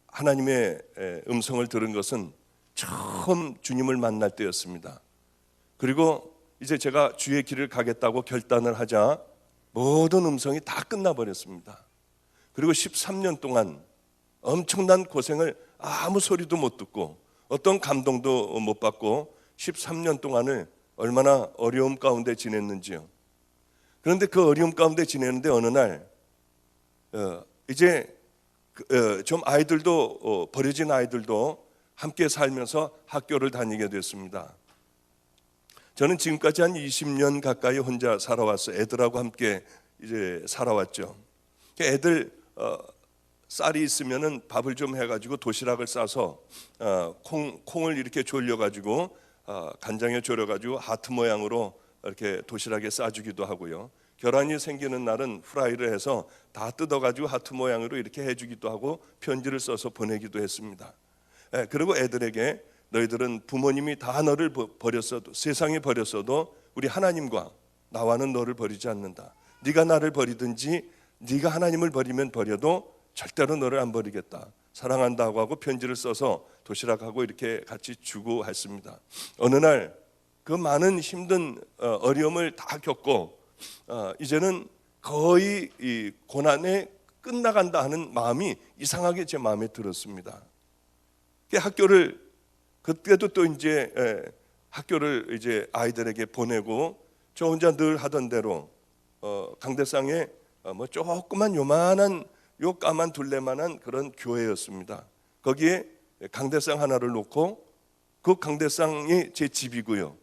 하나님의 음성을 들은 것은 처음 주님을 만날 때였습니다. 그리고 이제 제가 주의 길을 가겠다고 결단을 하자 모든 음성이 다 끝나버렸습니다. 그리고 13년 동안 엄청난 고생을 아무 소리도 못 듣고 어떤 감동도 못 받고 13년 동안을 얼마나 어려움 가운데 지냈는지요. 그런데 그 어려움 가운데 지내는데 어느 날 이제 좀 아이들도 버려진 아이들도 함께 살면서 학교를 다니게 됐습니다. 저는 지금까지 한 20년 가까이 혼자 살아왔어요. 애들하고 함께 이제 살아왔죠. 애들 쌀이 있으면은 밥을 좀 해가지고 도시락을 싸서 콩을 이렇게 졸여가지고 간장에 졸여가지고 하트 모양으로 이렇게 도시락에 싸주기도 하고요. 계란이 생기는 날은 프라이를 해서 다 뜯어가지고 하트 모양으로 이렇게 해주기도 하고 편지를 써서 보내기도 했습니다. 그리고 애들에게 너희들은 부모님이 다 너를 버렸어도 세상이 버렸어도 우리 하나님과 나와는 너를 버리지 않는다. 네가 나를 버리든지 네가 하나님을 버리면 버려도 절대로 너를 안 버리겠다. 사랑한다고 하고 편지를 써서 도시락하고 이렇게 같이 주고 했습니다. 어느 날 그 많은 힘든 어려움을 다 겪고 이제는 거의 이 고난에 끝나간다 하는 마음이 이상하게 제 마음에 들었습니다. 학교를 그때도 또 이제 학교를 이제 아이들에게 보내고 저 혼자 늘 하던 대로 강대상에 뭐 조그만 요만한 요 까만 둘레만한 그런 교회였습니다. 거기에 강대상 하나를 놓고 그 강대상이 제 집이고요.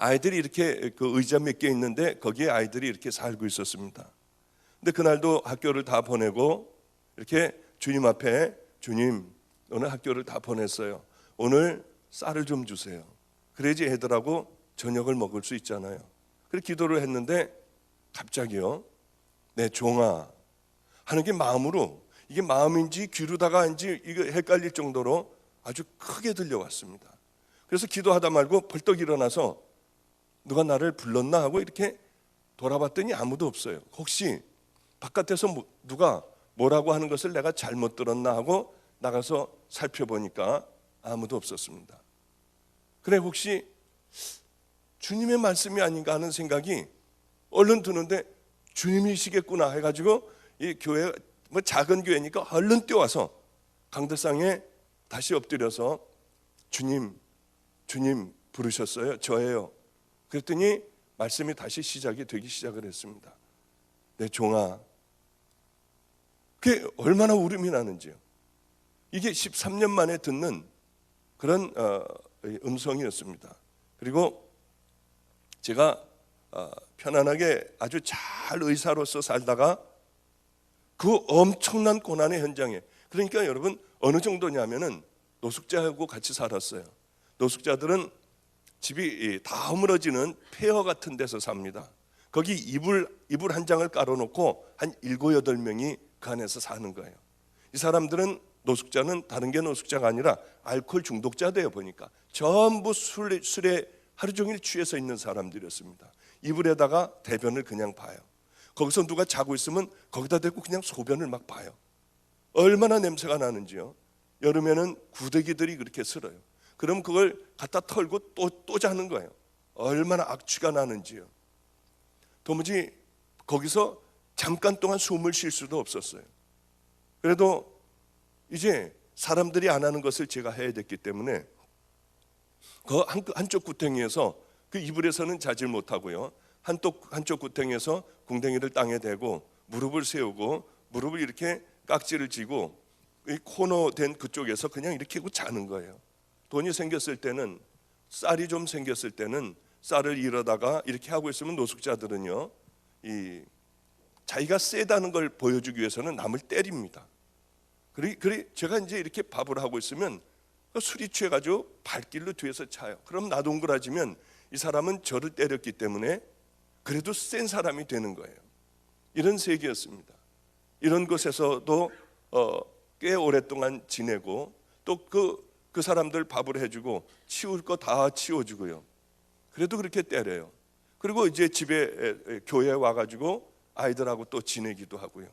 아이들이 이렇게 그 의자 몇 개 있는데 거기에 아이들이 이렇게 살고 있었습니다. 근데 그날도 학교를 다 보내고 이렇게 주님 앞에 주님 오늘 학교를 다 보냈어요. 오늘 쌀을 좀 주세요. 그래야지 애들하고 저녁을 먹을 수 있잖아요. 그래서 기도를 했는데 갑자기요. 내 종아 하는 게 마음으로 이게 마음인지 귀로다가인지 이거 헷갈릴 정도로 아주 크게 들려왔습니다. 그래서 기도하다 말고 벌떡 일어나서 누가 나를 불렀나 하고 이렇게 돌아봤더니 아무도 없어요. 혹시 바깥에서 누가 뭐라고 하는 것을 내가 잘못 들었나 하고 나가서 살펴보니까 아무도 없었습니다. 그래 혹시 주님의 말씀이 아닌가 하는 생각이 얼른 드는데 주님이시겠구나 해가지고 이 교회 뭐 작은 교회니까 얼른 뛰어와서 강대상에 다시 엎드려서 주님 부르셨어요? 저예요. 그랬더니 말씀이 다시 시작이 되기 시작을 했습니다. 내 종아. 그게 얼마나 울음이 나는지요. 이게 13년 만에 듣는 그런 음성이었습니다. 그리고 제가 편안하게 아주 잘 의사로서 살다가 그 엄청난 고난의 현장에, 그러니까 여러분 어느 정도냐면은 노숙자하고 같이 살았어요. 노숙자들은 집이 다 허물어지는 폐허 같은 데서 삽니다. 거기 이불 한 장을 깔아놓고 한 7, 8명이 그 안에서 사는 거예요. 이 사람들은 노숙자는 다른 게 노숙자가 아니라 알코올 중독자돼요. 보니까 전부 술에 하루 종일 취해서 있는 사람들이었습니다. 이불에다가 대변을 그냥 봐요. 거기서 누가 자고 있으면 거기다 대고 그냥 소변을 막 봐요. 얼마나 냄새가 나는지요. 여름에는 구데기들이 그렇게 슬어요. 그럼 그걸 갖다 털고 또 자는 거예요. 얼마나 악취가 나는지요. 도무지 거기서 잠깐 동안 숨을 쉴 수도 없었어요. 그래도 이제 사람들이 안 하는 것을 제가 해야 됐기 때문에 그 한쪽 구덩이에서 그 이불에서는 자질 못하고요. 한쪽 구덩이에서 궁뎅이를 땅에 대고 무릎을 세우고 무릎을 이렇게 깍지를 쥐고 이 코너 된 그쪽에서 그냥 이렇게 하고 자는 거예요. 돈이 생겼을 때는, 쌀이 좀 생겼을 때는 쌀을 잃어다가 이렇게 하고 있으면 노숙자들은요, 이 자기가 세다는 걸 보여주기 위해서는 남을 때립니다. 그리 제가 이제 이렇게 밥을 하고 있으면 술이 취해가지고 발길로 뒤에서 차요. 그럼 나동그라지면 이 사람은 저를 때렸기 때문에 그래도 센 사람이 되는 거예요. 이런 세계였습니다. 이런 곳에서도 꽤 오랫동안 지내고 또 그 사람들 밥을 해주고 치울 거 다 치워주고요. 그래도 그렇게 때려요. 그리고 이제 집에 교회에 와가지고 아이들하고 또 지내기도 하고요.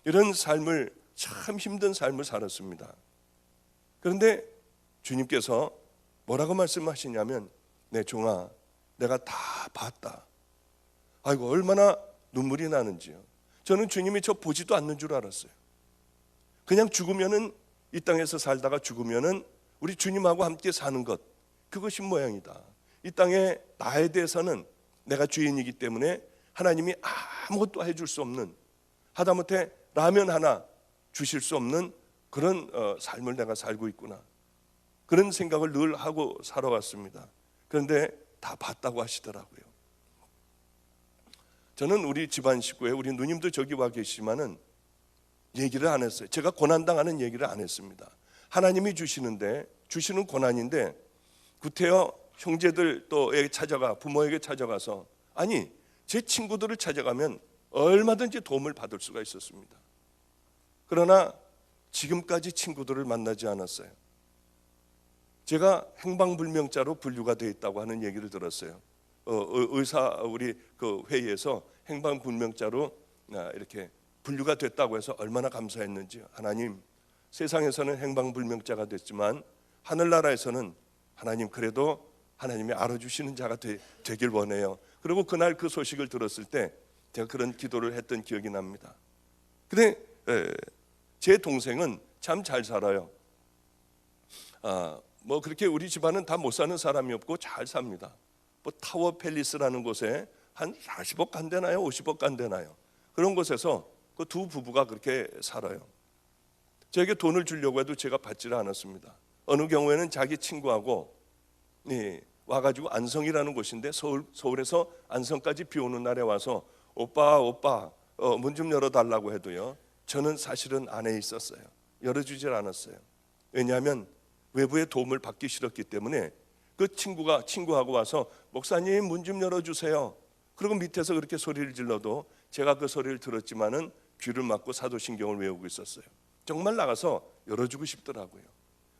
이런 삶을 참 힘든 삶을 살았습니다. 그런데 주님께서 뭐라고 말씀하시냐면, 내 종아, 내가 다 봤다. 아이고, 얼마나 눈물이 나는지요. 저는 주님이 저 보지도 않는 줄 알았어요. 그냥 죽으면은, 이 땅에서 살다가 죽으면은 우리 주님하고 함께 사는 것, 그것이 모양이다. 이 땅에 나에 대해서는 내가 주인이기 때문에 하나님이 아무것도 해줄 수 없는, 하다못해 라면 하나 주실 수 없는 그런 삶을 내가 살고 있구나, 그런 생각을 늘 하고 살아왔습니다. 그런데 다 봤다고 하시더라고요. 저는 우리 집안 식구에, 우리 누님도 저기 와 계시지만은 얘기를 안 했어요. 제가 고난당하는 얘기를 안 했습니다. 하나님이 주시는 고난인데, 구태여 형제들 또에게 찾아가, 부모에게 찾아가서, 아니 제 친구들을 찾아가면 얼마든지 도움을 받을 수가 있었습니다. 그러나 지금까지 친구들을 만나지 않았어요. 제가 행방불명자로 분류가 되어 있다고 하는 얘기를 들었어요. 의사 우리 그 회의에서 행방불명자로 이렇게 분류가 됐다고 해서 얼마나 감사했는지. 하나님, 세상에서는 행방불명자가 됐지만 하늘나라에서는 하나님 그래도 하나님이 알아주시는 자가 되길 원해요. 그리고 그날 그 소식을 들었을 때 제가 그런 기도를 했던 기억이 납니다. 근데 제 동생은 참 잘 살아요. 뭐 그렇게 우리 집안은 다 못 사는 사람이 없고 잘 삽니다. 뭐 타워 팰리스라는 곳에 한 40억 안 되나요? 50억 안 되나요? 그런 곳에서 그 두 부부가 그렇게 살아요. 저에게 돈을 주려고 해도 제가 받지를 않았습니다. 어느 경우에는 자기 친구하고 와가지고 안성이라는 곳인데, 서울에서 안성까지 비 오는 날에 와서 오빠 문 좀 열어달라고 해도요, 저는 사실은 안에 있었어요. 열어주질 않았어요. 왜냐하면 외부의 도움을 받기 싫었기 때문에. 그 친구하고 와서 목사님 문 좀 열어주세요. 그리고 밑에서 그렇게 소리를 질러도 제가 그 소리를 들었지만은 귀를 막고 사도신경을 외우고 있었어요. 정말 나가서 열어주고 싶더라고요.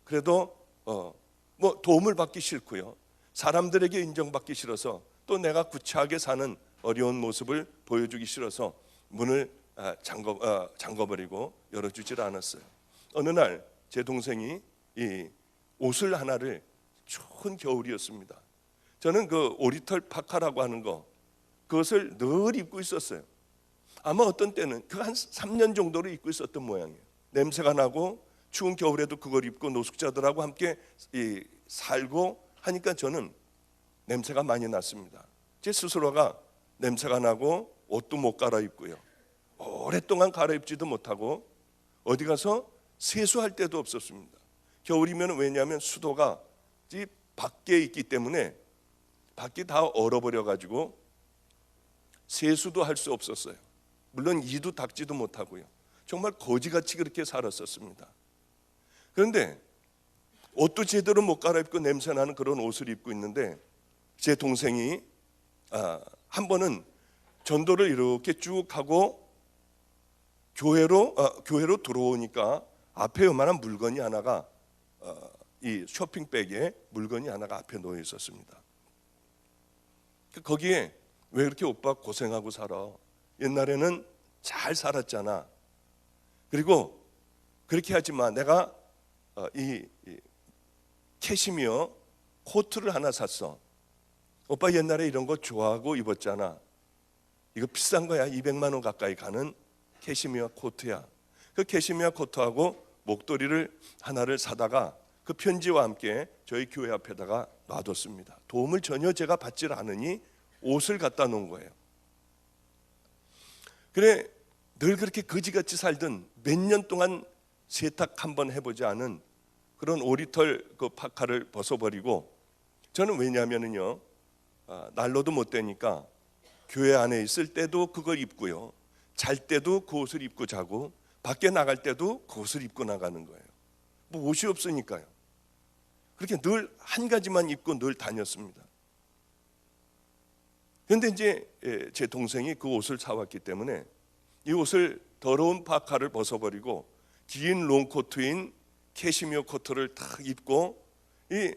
그래도 뭐 도움을 받기 싫고요, 사람들에게 인정받기 싫어서, 또 내가 구차하게 사는 어려운 모습을 보여주기 싫어서 문을 잠궈버리고 열어주질 않았어요. 어느 날 제 동생이 이 옷을 하나를, 추운 겨울이었습니다. 저는 그 오리털 파카라고 하는 거, 그것을 늘 입고 있었어요. 아마 어떤 때는 그 한 3년 정도를 입고 있었던 모양이에요. 냄새가 나고 추운 겨울에도 그걸 입고 노숙자들하고 함께 살고 하니까 저는 냄새가 많이 났습니다. 제 스스로가 냄새가 나고 옷도 못 갈아입고요, 오랫동안 갈아입지도 못하고 어디 가서 세수할 때도 없었습니다. 겨울이면, 왜냐하면 수도가 밖에 있기 때문에 밖이 다 얼어버려 가지고 세수도 할 수 없었어요. 물론 이도 닦지도 못하고요. 정말 거지같이 그렇게 살았었습니다. 그런데 옷도 제대로 못 갈아입고 냄새나는 그런 옷을 입고 있는데, 제 동생이 한 번은 전도를 이렇게 쭉 하고 교회로 들어오니까 앞에 요만한 물건이 하나가, 이 쇼핑백에 물건이 하나가 앞에 놓여 있었습니다. 거기에, 왜 그렇게 오빠 고생하고 살아? 옛날에는 잘 살았잖아. 그리고 그렇게 하지 마. 내가 이 캐시미어 코트를 하나 샀어. 오빠 옛날에 이런 거 좋아하고 입었잖아. 이거 비싼 거야. 200만 원 가까이 가는 캐시미어 코트야. 그 캐시미어 코트하고 목도리를 하나를 사다가 그 편지와 함께 저희 교회 앞에다가 놔뒀습니다. 도움을 전혀 제가 받질 않으니 옷을 갖다 놓은 거예요. 그래, 늘 그렇게 거지같이 살던, 몇 년 동안 세탁 한번 해보지 않은 그런 오리털 그 파카를 벗어버리고, 저는 왜냐하면요, 난로도 못 되니까 교회 안에 있을 때도 그걸 입고요, 잘 때도 그 옷을 입고 자고, 밖에 나갈 때도 그 옷을 입고 나가는 거예요. 뭐 옷이 없으니까요. 그렇게 늘 한 가지만 입고 늘 다녔습니다. 그런데 이제 제 동생이 그 옷을 사왔기 때문에 이 옷을, 더러운 파카를 벗어버리고 긴 롱코트인 캐시미어 코트를 탁 입고 이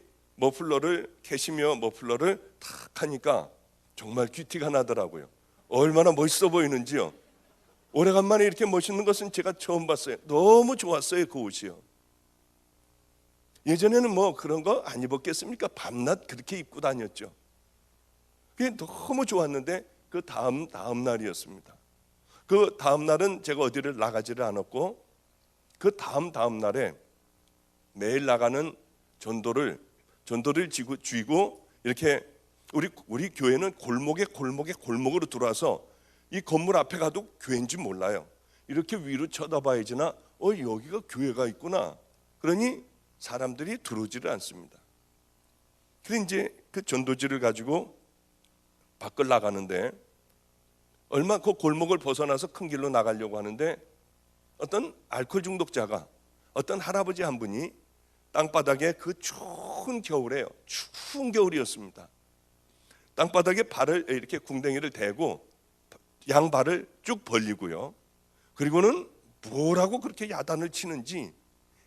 캐시미어 머플러를 탁 하니까 정말 귀티가 나더라고요. 얼마나 멋있어 보이는지요. 오래간만에 이렇게 멋있는 것은 제가 처음 봤어요. 너무 좋았어요, 그 옷이요. 예전에는 뭐 그런 거 안 입었겠습니까? 밤낮 그렇게 입고 다녔죠. 그게 너무 좋았는데 그 다음 날이었습니다. 그 다음 날은 제가 어디를 나가지를 않았고, 그 다음 날에 매일 나가는 전도를 쥐고 이렇게 우리 교회는 골목으로 들어와서 이 건물 앞에 가도 교회인지 몰라요. 이렇게 위로 쳐다봐야지나 여기가 교회가 있구나. 그러니 사람들이 들어오지를 않습니다. 그래서 이제 그 전도지를 가지고 밖을 나가는데, 얼마 그 골목을 벗어나서 큰 길로 나가려고 하는데 어떤 알코올 중독자가, 어떤 할아버지 한 분이 땅바닥에, 그 추운 겨울이었습니다. 땅바닥에 발을 이렇게 궁뎅이를 대고 양발을 쭉 벌리고요. 그리고는 뭐라고 그렇게 야단을 치는지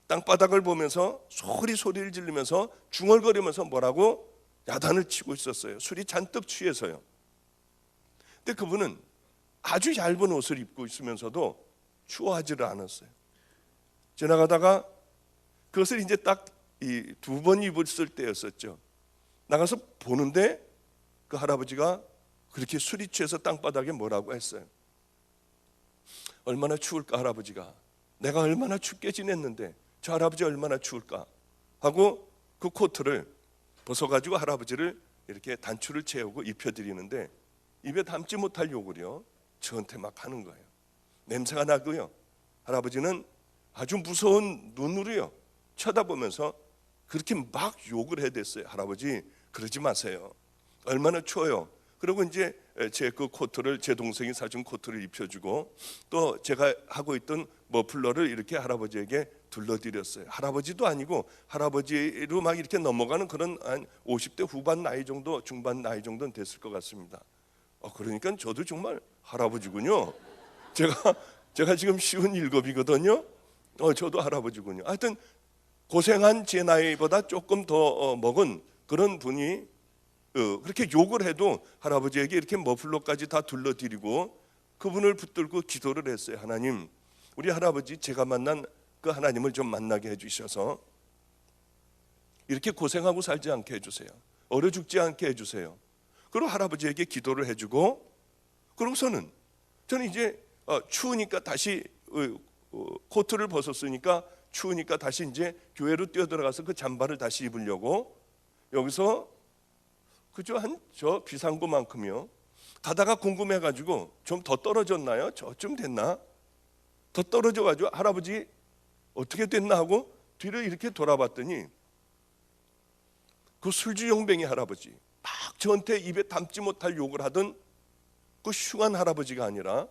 땅바닥을 보면서 소리를 지르면서 중얼거리면서 뭐라고 야단을 치고 있었어요. 술이 잔뜩 취해서요. 근데 그분은 아주 얇은 옷을 입고 있으면서도 추워하지를 않았어요. 지나가다가 그것을 이제 딱 이 2번 입었을 때였었죠. 나가서 보는데 그 할아버지가 그렇게 술이 취해서 땅바닥에 뭐라고 했어요. 얼마나 추울까 할아버지가. 내가 얼마나 춥게 지냈는데 저 할아버지 얼마나 추울까 하고 그 코트를 벗어가지고 할아버지를 이렇게 단추를 채우고 입혀드리는데, 입에 담지 못할 욕을요 저한테 막 하는 거예요. 냄새가 나고요. 할아버지는 아주 무서운 눈으로요 쳐다보면서 그렇게 막 욕을 해댔어요. 할아버지 그러지 마세요. 얼마나 추워요. 그리고 이제 제 동생이 사준 코트를 입혀주고, 또 제가 하고 있던 머플러를 이렇게 할아버지에게 둘러드렸어요. 할아버지도 아니고 할아버지로 막 이렇게 넘어가는 그런 한 50대 후반 나이 정도, 중반 나이 정도는 됐을 것 같습니다. 그러니까 저도 정말 할아버지군요. 제가 지금 57이거든요. 저도 할아버지군요. 하여튼 고생한 제 나이보다 조금 더 먹은 그런 분이 그렇게 욕을 해도 할아버지에게 이렇게 머플러까지 다 둘러드리고 그분을 붙들고 기도를 했어요. 하나님, 우리 할아버지 제가 만난 그 하나님을 좀 만나게 해주셔서 이렇게 고생하고 살지 않게 해주세요. 얼어 죽지 않게 해주세요. 그리고 할아버지에게 기도를 해주고, 그러고서는 저는 이제 추우니까 다시 코트를 벗었으니까 추우니까 다시 이제 교회로 뛰어들어가서 그 잠바를 다시 입으려고, 여기서 그저 한 저 비상구만큼요 가다가 궁금해가지고 좀 더 떨어졌나요? 저쯤 됐나? 더 떨어져가지고 할아버지 어떻게 됐나 하고 뒤를 이렇게 돌아봤더니 그 술주정뱅이 할아버지, 막 저한테 입에 담지 못할 욕을 하던 그 흉한 할아버지가 아니라,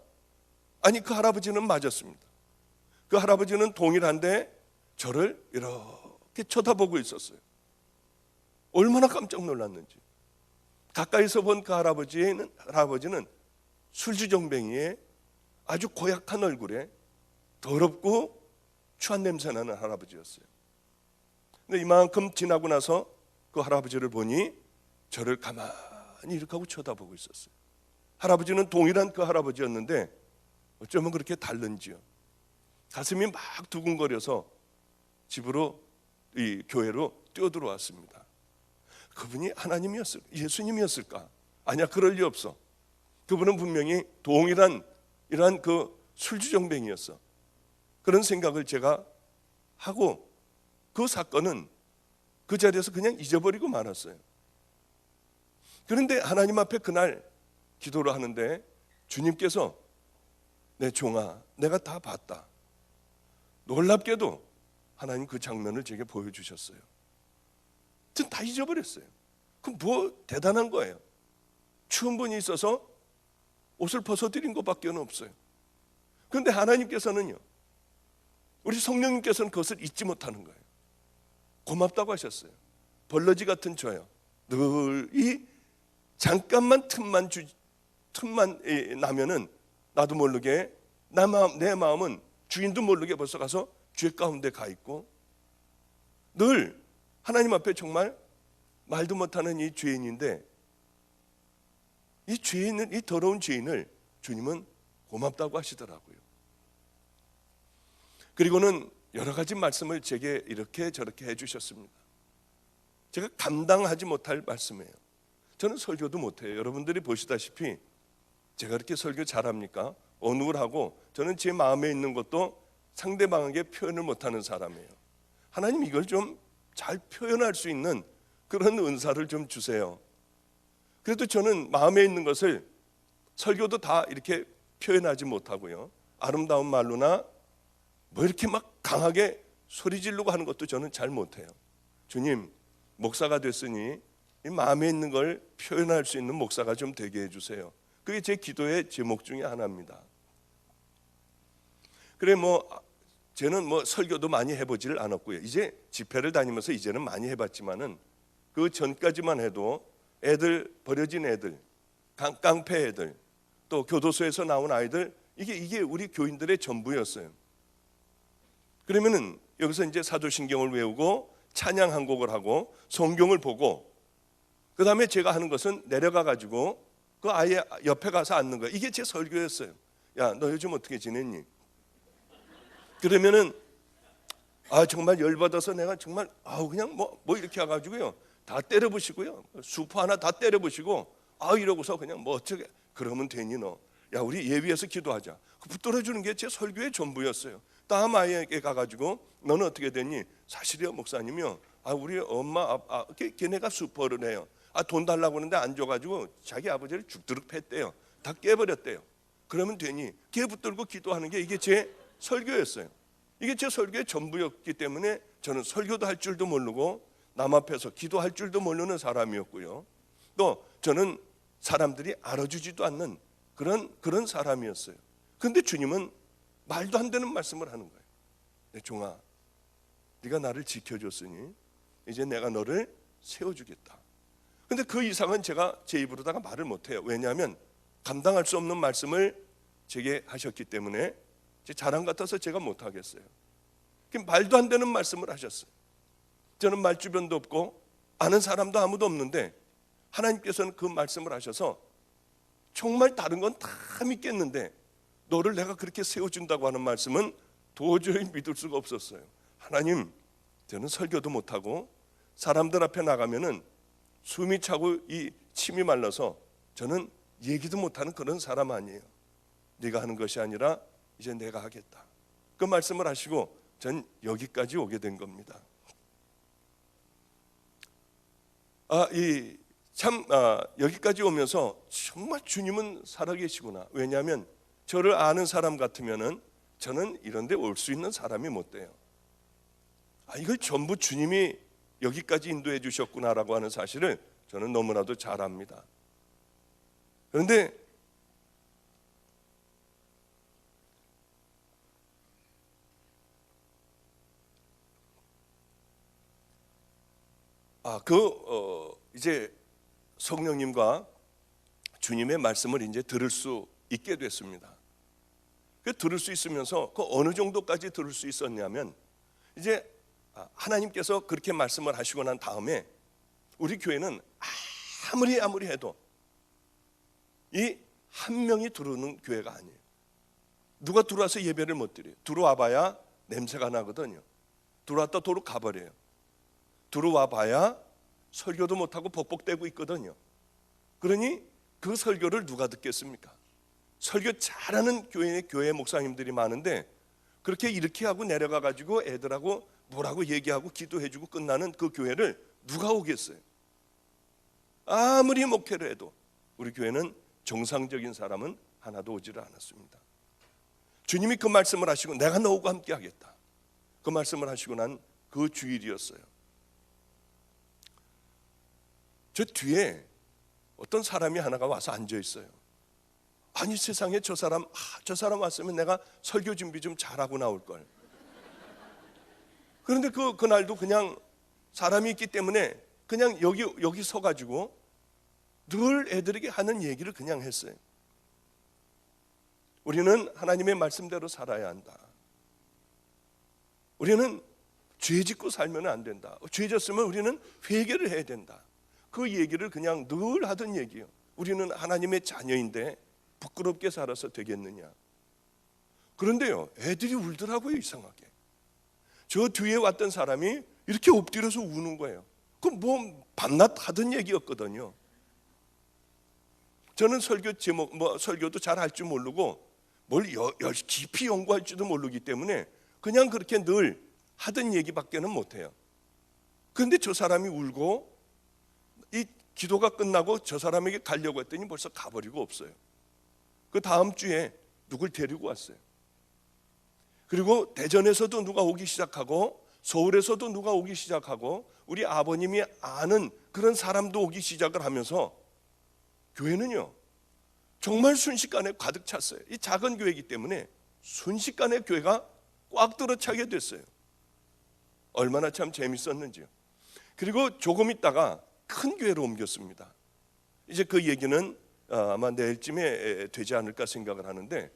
그 할아버지는 맞았습니다. 그 할아버지는 동일한데 저를 이렇게 쳐다보고 있었어요. 얼마나 깜짝 놀랐는지. 가까이서 본 그 할아버지는 술주정뱅이에 아주 고약한 얼굴에 더럽고 추한 냄새 나는 할아버지였어요. 근데 이만큼 지나고 나서 그 할아버지를 보니 저를 가만히 이렇게 하고 쳐다보고 있었어요. 할아버지는 동일한 그 할아버지였는데 어쩌면 그렇게 다른지요. 가슴이 막 두근거려서 집으로, 이 교회로 뛰어들어왔습니다. 그분이 하나님이었을까? 예수님이었을까? 아니야, 그럴 리 없어. 그분은 분명히 동일한 이러한 그 술주정뱅이였어. 그런 생각을 제가 하고 그 사건은 그 자리에서 그냥 잊어버리고 말았어요. 그런데 하나님 앞에 그날 기도를 하는데 주님께서 내 종아, 내가 다 봤다. 놀랍게도 하나님 그 장면을 제게 보여주셨어요. 전 다 잊어버렸어요. 그럼 뭐 대단한 거예요. 추운 분이 있어서 옷을 벗어드린 것밖에 없어요. 그런데 하나님께서는요, 우리 성령님께서는 그것을 잊지 못하는 거예요. 고맙다고 하셨어요. 벌러지 같은 저요, 늘 이 잠깐만 틈만 나면은 나도 모르게 내 마음은 주인도 모르게 벌써 가서 죄 가운데 가 있고, 늘 하나님 앞에 정말 말도 못하는 이 죄인인데, 이 더러운 죄인을 주님은 고맙다고 하시더라고요. 그리고는 여러 가지 말씀을 제게 이렇게 저렇게 해주셨습니다. 제가 감당하지 못할 말씀이에요. 저는 설교도 못해요. 여러분들이 보시다시피 제가 그렇게 설교 잘합니까? 어눌하고 저는 제 마음에 있는 것도 상대방에게 표현을 못하는 사람이에요. 하나님 이걸 좀 잘 표현할 수 있는 그런 은사를 좀 주세요. 그래도 저는 마음에 있는 것을 설교도 다 이렇게 표현하지 못하고요. 아름다운 말로나 뭐 이렇게 막 강하게 소리 지르고 하는 것도 저는 잘 못해요. 주님, 목사가 됐으니 이 마음에 있는 걸 표현할 수 있는 목사가 좀 되게 해주세요. 그게 제 기도의 제목 중에 하나입니다. 그래 저는 설교도 많이 해보지를 않았고요. 이제 집회를 다니면서 이제는 많이 해봤지만은 그 전까지만 해도 애들, 버려진 애들, 깡패 애들, 또 교도소에서 나온 아이들, 이게 우리 교인들의 전부였어요. 그러면은 여기서 이제 사도신경을 외우고 찬양 한 곡을 하고 성경을 보고, 그 다음에 제가 하는 것은 내려가 가지고 그 아이 옆에 가서 앉는 거예요. 이게 제 설교였어요. 야, 너 요즘 어떻게 지냈니? 그러면은 정말 열받아서 내가 정말 그냥 뭐 이렇게 해가지고요 다 때려부시고요, 수프 하나 다 때려부시고 이러고서 그냥 어떻게 그러면 되니 너? 야, 우리 예비해서 기도하자. 붙들어주는 게 제 설교의 전부였어요. 다음 아이에게 가가지고 너는 어떻게 됐니? 사실이요 목사님이요, 우리 엄마 걔네가 수퍼를 해요. 돈 달라고 하는데 안 줘가지고 자기 아버지를 죽도록 팼대요. 다 깨버렸대요. 그러면 되니? 걔 붙들고 기도하는 게 이게 제 설교였어요. 이게 제 설교의 전부였기 때문에 저는 설교도 할 줄도 모르고 남 앞에서 기도할 줄도 모르는 사람이었고요. 또 저는 사람들이 알아주지도 않는 그런 사람이었어요. 그런데 주님은 말도 안 되는 말씀을 하는 거예요. 내 종아, 네가 나를 지켜줬으니 이제 내가 너를 세워주겠다. 그런데 그 이상은 제가 제 입으로다가 말을 못해요. 왜냐하면 감당할 수 없는 말씀을 제게 하셨기 때문에 제 자랑 같아서 제가 못하겠어요. 말도 안 되는 말씀을 하셨어요. 저는 말 주변도 없고 아는 사람도 아무도 없는데 하나님께서는 그 말씀을 하셔서 정말 다른 건 다 믿겠는데 너를 내가 그렇게 세워준다고 하는 말씀은 도저히 믿을 수가 없었어요. 하나님, 저는 설교도 못하고 사람들 앞에 나가면은 숨이 차고 이 침이 말라서 저는 얘기도 못하는 그런 사람 아니에요. 네가 하는 것이 아니라 이제 내가 하겠다. 그 말씀을 하시고 전 여기까지 오게 된 겁니다. 여기까지 오면서 정말 주님은 살아계시구나. 왜냐하면 저를 아는 사람 같으면은 저는 이런 데 올 수 있는 사람이 못 돼요. 이걸 전부 주님이 여기까지 인도해 주셨구나라고 하는 사실을 저는 너무나도 잘 압니다. 그런데 이제 성령님과 주님의 말씀을 이제 들을 수 있게 됐습니다. 그 들을 수 있으면서 그 어느 정도까지 들을 수 있었냐면 이제 하나님께서 그렇게 말씀을 하시고 난 다음에 우리 교회는 아무리 해도 이 한 명이 들어오는 교회가 아니에요. 누가 들어와서 예배를 못 드려요. 들어와 봐야 냄새가 나거든요. 들어왔다 도로 가버려요. 들어와 봐야 설교도 못하고 벅벅대고 있거든요. 그러니 그 설교를 누가 듣겠습니까? 설교 잘하는 교회 목사님들이 많은데 그렇게 이렇게 하고 내려가 가지고 애들하고 뭐라고 얘기하고 기도해주고 끝나는 그 교회를 누가 오겠어요? 아무리 목회를 해도 우리 교회는 정상적인 사람은 하나도 오지를 않았습니다. 주님이 그 말씀을 하시고 내가 너하고 함께 하겠다. 그 말씀을 하시고 난 그 주일이었어요. 저 뒤에 어떤 사람이 하나가 와서 앉아 있어요. 아니 세상에 저 사람 왔으면 내가 설교 준비 좀 잘하고 나올 걸. 그런데 그날도 그냥 사람이 있기 때문에 그냥 여기 서 가지고 늘 애들에게 하는 얘기를 그냥 했어요. 우리는 하나님의 말씀대로 살아야 한다. 우리는 죄 짓고 살면 안 된다. 죄 졌으면 우리는 회개를 해야 된다. 그 얘기를 그냥 늘 하던 얘기예요. 우리는 하나님의 자녀인데 부끄럽게 살아서 되겠느냐. 그런데요, 애들이 울더라고요. 이상하게. 저 뒤에 왔던 사람이 이렇게 엎드려서 우는 거예요. 그럼 뭐 밤낮 하던 얘기였거든요. 저는 설교 제목, 설교도 잘 할 줄 모르고 뭘 깊이 연구할 줄도 모르기 때문에 그냥 그렇게 늘 하던 얘기밖에는 못해요. 그런데 저 사람이 울고 이 기도가 끝나고 저 사람에게 가려고 했더니 벌써 가버리고 없어요. 그 다음 주에 누굴 데리고 왔어요. 그리고 대전에서도 누가 오기 시작하고 서울에서도 누가 오기 시작하고 우리 아버님이 아는 그런 사람도 오기 시작을 하면서 교회는요 정말 순식간에 가득 찼어요. 이 작은 교회이기 때문에 순식간에 교회가 꽉 들어차게 됐어요. 얼마나 참 재밌었는지요. 그리고 조금 있다가 큰 교회로 옮겼습니다. 이제 그 얘기는 아마 내일쯤에 되지 않을까 생각을 하는데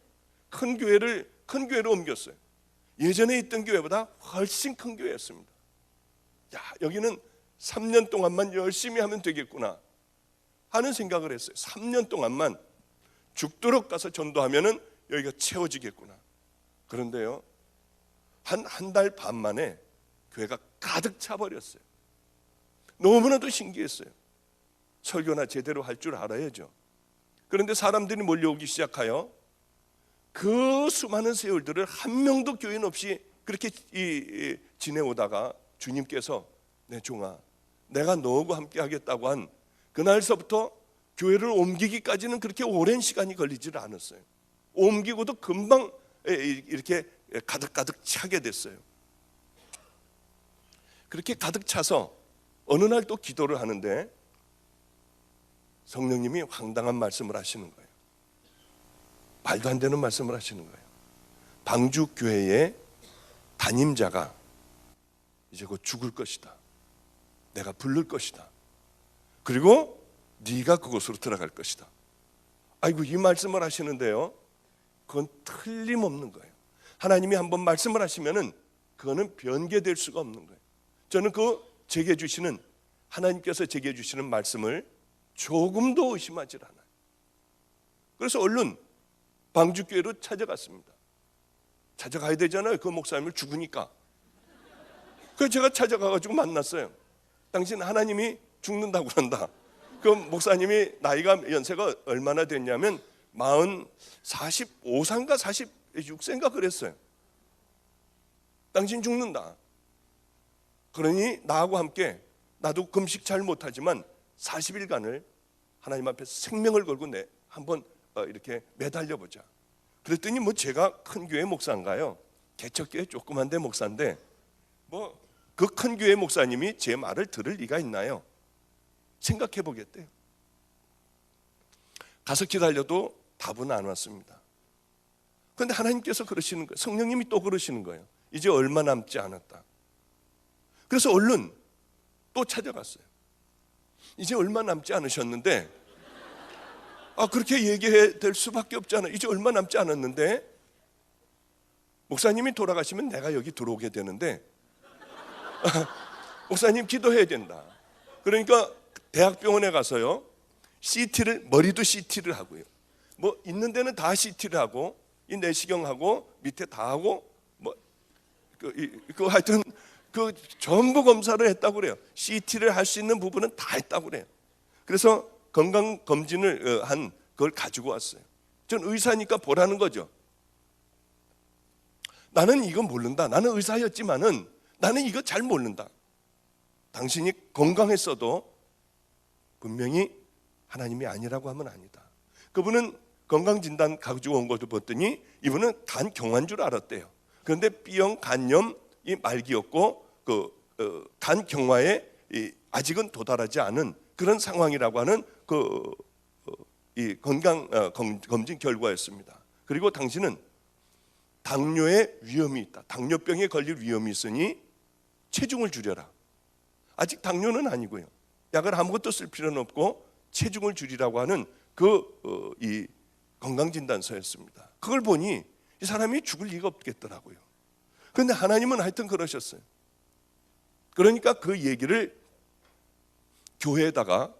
큰 교회로 옮겼어요. 예전에 있던 교회보다 훨씬 큰 교회였습니다. 야, 여기는 3년 동안만 열심히 하면 되겠구나 하는 생각을 했어요. 3년 동안만 죽도록 가서 전도하면은 여기가 채워지겠구나. 그런데요, 한 달 반 만에 교회가 가득 차버렸어요. 너무나도 신기했어요. 설교나 제대로 할 줄 알아야죠. 그런데 사람들이 몰려오기 시작하여 그 수많은 세월들을 한 명도 교인 없이 그렇게 지내오다가 주님께서 내 종아, 내가 너하고 함께 하겠다고 한 그날서부터 교회를 옮기기까지는 그렇게 오랜 시간이 걸리질 않았어요. 옮기고도 금방 이렇게 가득 차게 됐어요. 그렇게 가득 차서 어느 날 또 기도를 하는데 성령님이 황당한 말씀을 하시는 거예요. 말도 안 되는 말씀을 하시는 거예요. 방주 교회의 담임자가 이제 곧 죽을 것이다. 내가 부를 것이다. 그리고 네가 그곳으로 들어갈 것이다. 아이고, 이 말씀을 하시는데요, 그건 틀림없는 거예요. 하나님이 한번 말씀을 하시면은 그거는 변개될 수가 없는 거예요. 저는 제게 주시는 하나님께서 제게 주시는 말씀을 조금도 의심하지 않아요. 그래서 얼른 방주교회로 찾아갔습니다. 찾아가야 되잖아요. 그 목사님을 죽으니까. 그래서 제가 찾아가가지고 만났어요. 당신 하나님이 죽는다고 그런다. 그 목사님이 연세가 얼마나 됐냐면 45세인가 46세인가 그랬어요. 당신 죽는다. 그러니 나하고 함께, 나도 금식 잘 못하지만 40일간을 하나님 앞에서 생명을 걸고 한번 이렇게 매달려 보자. 그랬더니 제가 큰 교회 목사인가요? 개척교회 조그만 데 목사인데 그 큰 교회 목사님이 제 말을 들을 리가 있나요? 생각해 보겠대요. 가서 기다려도 답은 안 왔습니다. 그런데 하나님께서 그러시는 거예요. 성령님이 또 그러시는 거예요. 이제 얼마 남지 않았다. 그래서 얼른 또 찾아갔어요. 이제 얼마 남지 않으셨는데, 그렇게 얘기해야 될 수밖에 없잖아요. 이제 얼마 남지 않았는데 목사님이 돌아가시면 내가 여기 들어오게 되는데 목사님 기도해야 된다. 그러니까 대학병원에 가서요, 머리도 CT를 하고요, 있는 데는 다 CT를 하고, 이 내시경하고 밑에 다 하고, 하여튼 전부 검사를 했다고 그래요. CT를 할 수 있는 부분은 다 했다고 그래요. 그래서 건강 검진을 한 그걸 가지고 왔어요. 전 의사니까 보라는 거죠. 나는 이거 모른다. 나는 의사였지만은 나는 이거 잘 모른다. 당신이 건강했어도 분명히 하나님이 아니라고 하면 아니다. 그분은 건강진단 가지고 온 것도 봤더니 이분은 간 경화인 줄 알았대요. 그런데 B형 간염이 말기였고 간 경화에 아직은 도달하지 않은 그런 상황이라고 하는 이 건강 검진 결과였습니다. 그리고 당신은 당뇨의 위험이 있다. 당뇨병에 걸릴 위험이 있으니 체중을 줄여라. 아직 당뇨는 아니고요. 약을 아무것도 쓸 필요는 없고 체중을 줄이라고 하는 이 건강진단서였습니다. 그걸 보니 이 사람이 죽을 리가 없겠더라고요. 그런데 하나님은 하여튼 그러셨어요. 그러니까 그 얘기를 교회에다가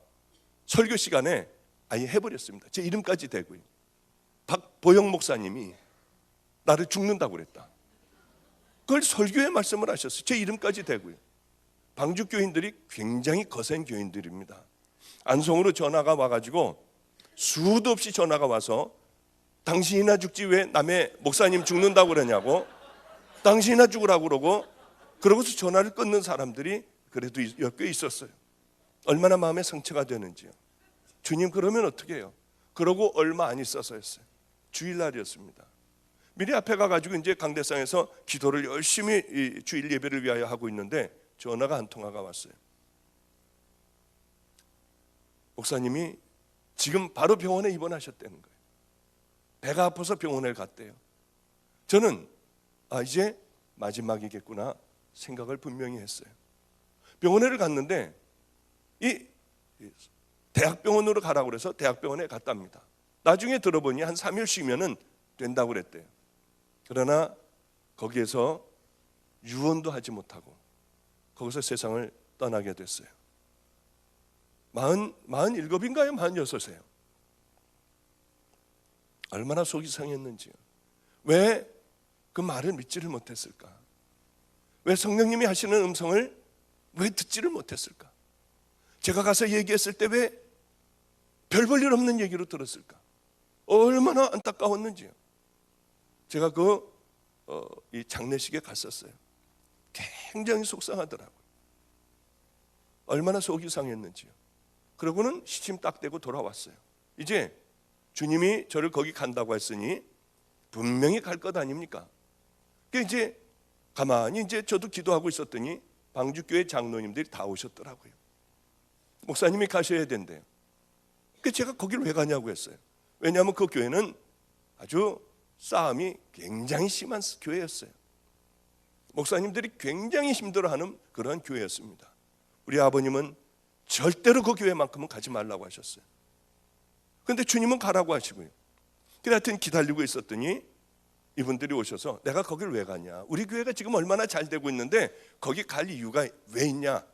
설교 시간에 아예 해버렸습니다. 제 이름까지 대고요. 박보영 목사님이 나를 죽는다고 그랬다. 그걸 설교에 말씀을 하셨어요. 제 이름까지 대고요. 방주 교인들이 굉장히 거센 교인들입니다. 안성으로 전화가 와가지고 수도 없이 전화가 와서 당신이나 죽지 왜 남의 목사님 죽는다고 그러냐고, 당신이나 죽으라고 그러고, 그러고서 전화를 끊는 사람들이 그래도 꽤 있었어요. 얼마나 마음에 상처가 되는지요. 주님 그러면 어떻게 해요? 그러고 얼마 안 있어서였어요. 주일날이었습니다. 미리 앞에 가가지고 이제 강대상에서 기도를 열심히 이 주일 예배를 위하여 하고 있는데 전화가 한 통화가 왔어요. 목사님이 지금 바로 병원에 입원하셨다는 거예요. 배가 아파서 병원에 갔대요. 저는 이제 마지막이겠구나 생각을 분명히 했어요. 병원에 갔는데 이 대학병원으로 가라고 그래서 대학병원에 갔답니다. 나중에 들어보니 한 3일 쉬면은 된다고 그랬대요. 그러나 거기에서 유언도 하지 못하고 거기서 세상을 떠나게 됐어요. 47인가요? 46이에요. 얼마나 속이 상했는지요. 왜 그 말을 믿지를 못했을까? 왜 성령님이 하시는 음성을 왜 듣지를 못했을까? 제가 가서 얘기했을 때 왜 별 볼 일 없는 얘기로 들었을까? 얼마나 안타까웠는지요. 제가 이 장례식에 갔었어요. 굉장히 속상하더라고요. 얼마나 속이 상했는지요. 그러고는 시침 딱 대고 돌아왔어요. 이제 주님이 저를 거기 간다고 했으니 분명히 갈 것 아닙니까? 그러니까 이제 가만히 이제 저도 기도하고 있었더니 방주교회 장로님들이 다 오셨더라고요. 목사님이 가셔야 된대요. 그러니까 제가 거기를 왜 가냐고 했어요. 왜냐하면 그 교회는 아주 싸움이 굉장히 심한 교회였어요. 목사님들이 굉장히 힘들어하는 그런 교회였습니다. 우리 아버님은 절대로 그 교회만큼은 가지 말라고 하셨어요. 그런데 주님은 가라고 하시고요. 그래 하여튼 기다리고 있었더니 이분들이 오셔서 내가 거길 왜 가냐, 우리 교회가 지금 얼마나 잘 되고 있는데 거기 갈 이유가 왜 있냐,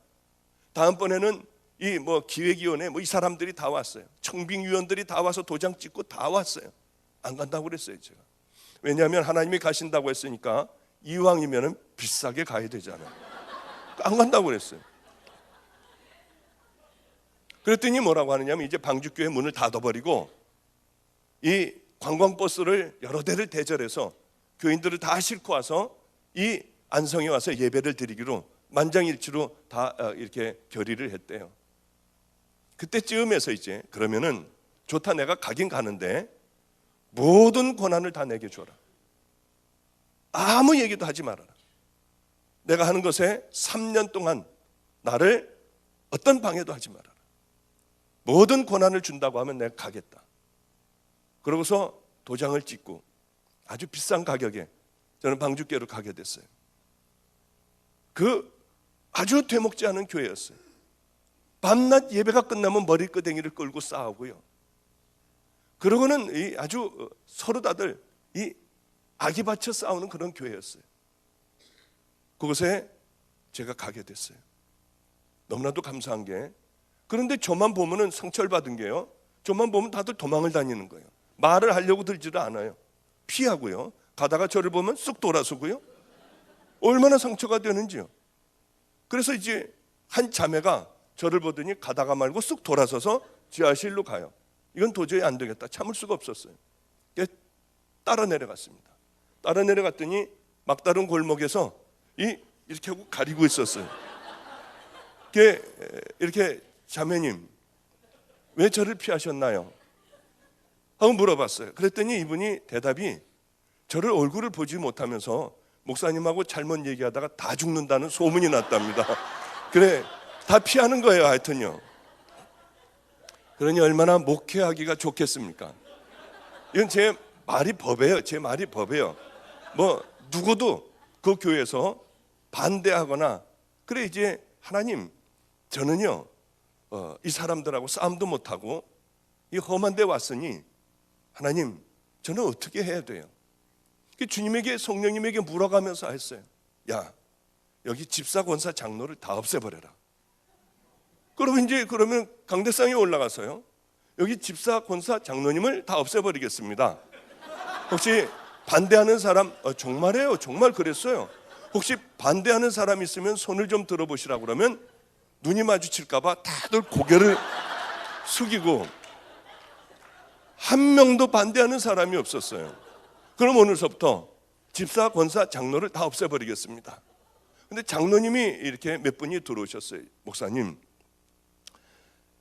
다음번에는 이 기획위원회 이 사람들이 다 왔어요. 청빙위원들이 다 와서 도장 찍고 다 왔어요. 안 간다고 그랬어요. 제가 왜냐하면 하나님이 가신다고 했으니까 이왕이면 비싸게 가야 되잖아요. 안 간다고 그랬어요. 그랬더니 뭐라고 하느냐면 이제 방주교회 문을 닫아버리고 이 관광버스를 여러 대를 대절해서 교인들을 다 싣고 와서 이 안성에 와서 예배를 드리기로 만장일치로 다 이렇게 결의를 했대요. 그때쯤에서 이제 그러면은 좋다, 내가 가긴 가는데 모든 권한을 다 내게 줘라. 아무 얘기도 하지 말아라. 내가 하는 것에 3년 동안 나를 어떤 방해도 하지 말아라. 모든 권한을 준다고 하면 내가 가겠다. 그러고서 도장을 찍고 아주 비싼 가격에 저는 방주교회로 가게 됐어요. 그 아주 되먹지 않은 교회였어요. 밤낮 예배가 끝나면 머리끄댕이를 끌고 싸우고요. 그러고는 아주 서로 다들 아기 받쳐 싸우는 그런 교회였어요. 그곳에 제가 가게 됐어요. 너무나도 감사한 게, 그런데 저만 보면은 상처받은 게요, 저만 보면 다들 도망을 다니는 거예요. 말을 하려고 들지도 않아요. 피하고요. 가다가 저를 보면 쑥 돌아서고요. 얼마나 상처가 되는지요. 그래서 이제 한 자매가 저를 보더니 가다가 말고 쑥 돌아서서 지하실로 가요. 이건 도저히 안 되겠다. 참을 수가 없었어요. 따라 내려갔습니다. 따라 내려갔더니 막다른 골목에서 이렇게 하고 가리고 있었어요. 이렇게 자매님 왜 저를 피하셨나요? 하고 물어봤어요. 그랬더니 이분이 대답이 저를 얼굴을 보지 못하면서 목사님하고 잘못 얘기하다가 다 죽는다는 소문이 났답니다. 그래 다 피하는 거예요. 하여튼요. 그러니 얼마나 목회하기가 좋겠습니까? 이건 제 말이 법이에요. 제 말이 법이에요. 누구도 그 교회에서 반대하거나 그래 이제 하나님 저는요 이 사람들하고 싸움도 못하고 이 험한 데 왔으니 하나님 저는 어떻게 해야 돼요? 주님에게 성령님에게 물어가면서 했어요. 야 여기 집사 권사 장로를 다 없애버려라. 그러면 강대상에 올라가서요 여기 집사 권사 장로님을 다 없애버리겠습니다. 혹시 반대하는 사람, 정말이에요. 정말 그랬어요. 혹시 반대하는 사람 있으면 손을 좀 들어보시라고 그러면 눈이 마주칠까봐 다들 고개를 숙이고 한 명도 반대하는 사람이 없었어요. 그럼 오늘서부터 집사, 권사, 장로를 다 없애버리겠습니다. 근데 장로님이 이렇게 몇 분이 들어오셨어요. 목사님,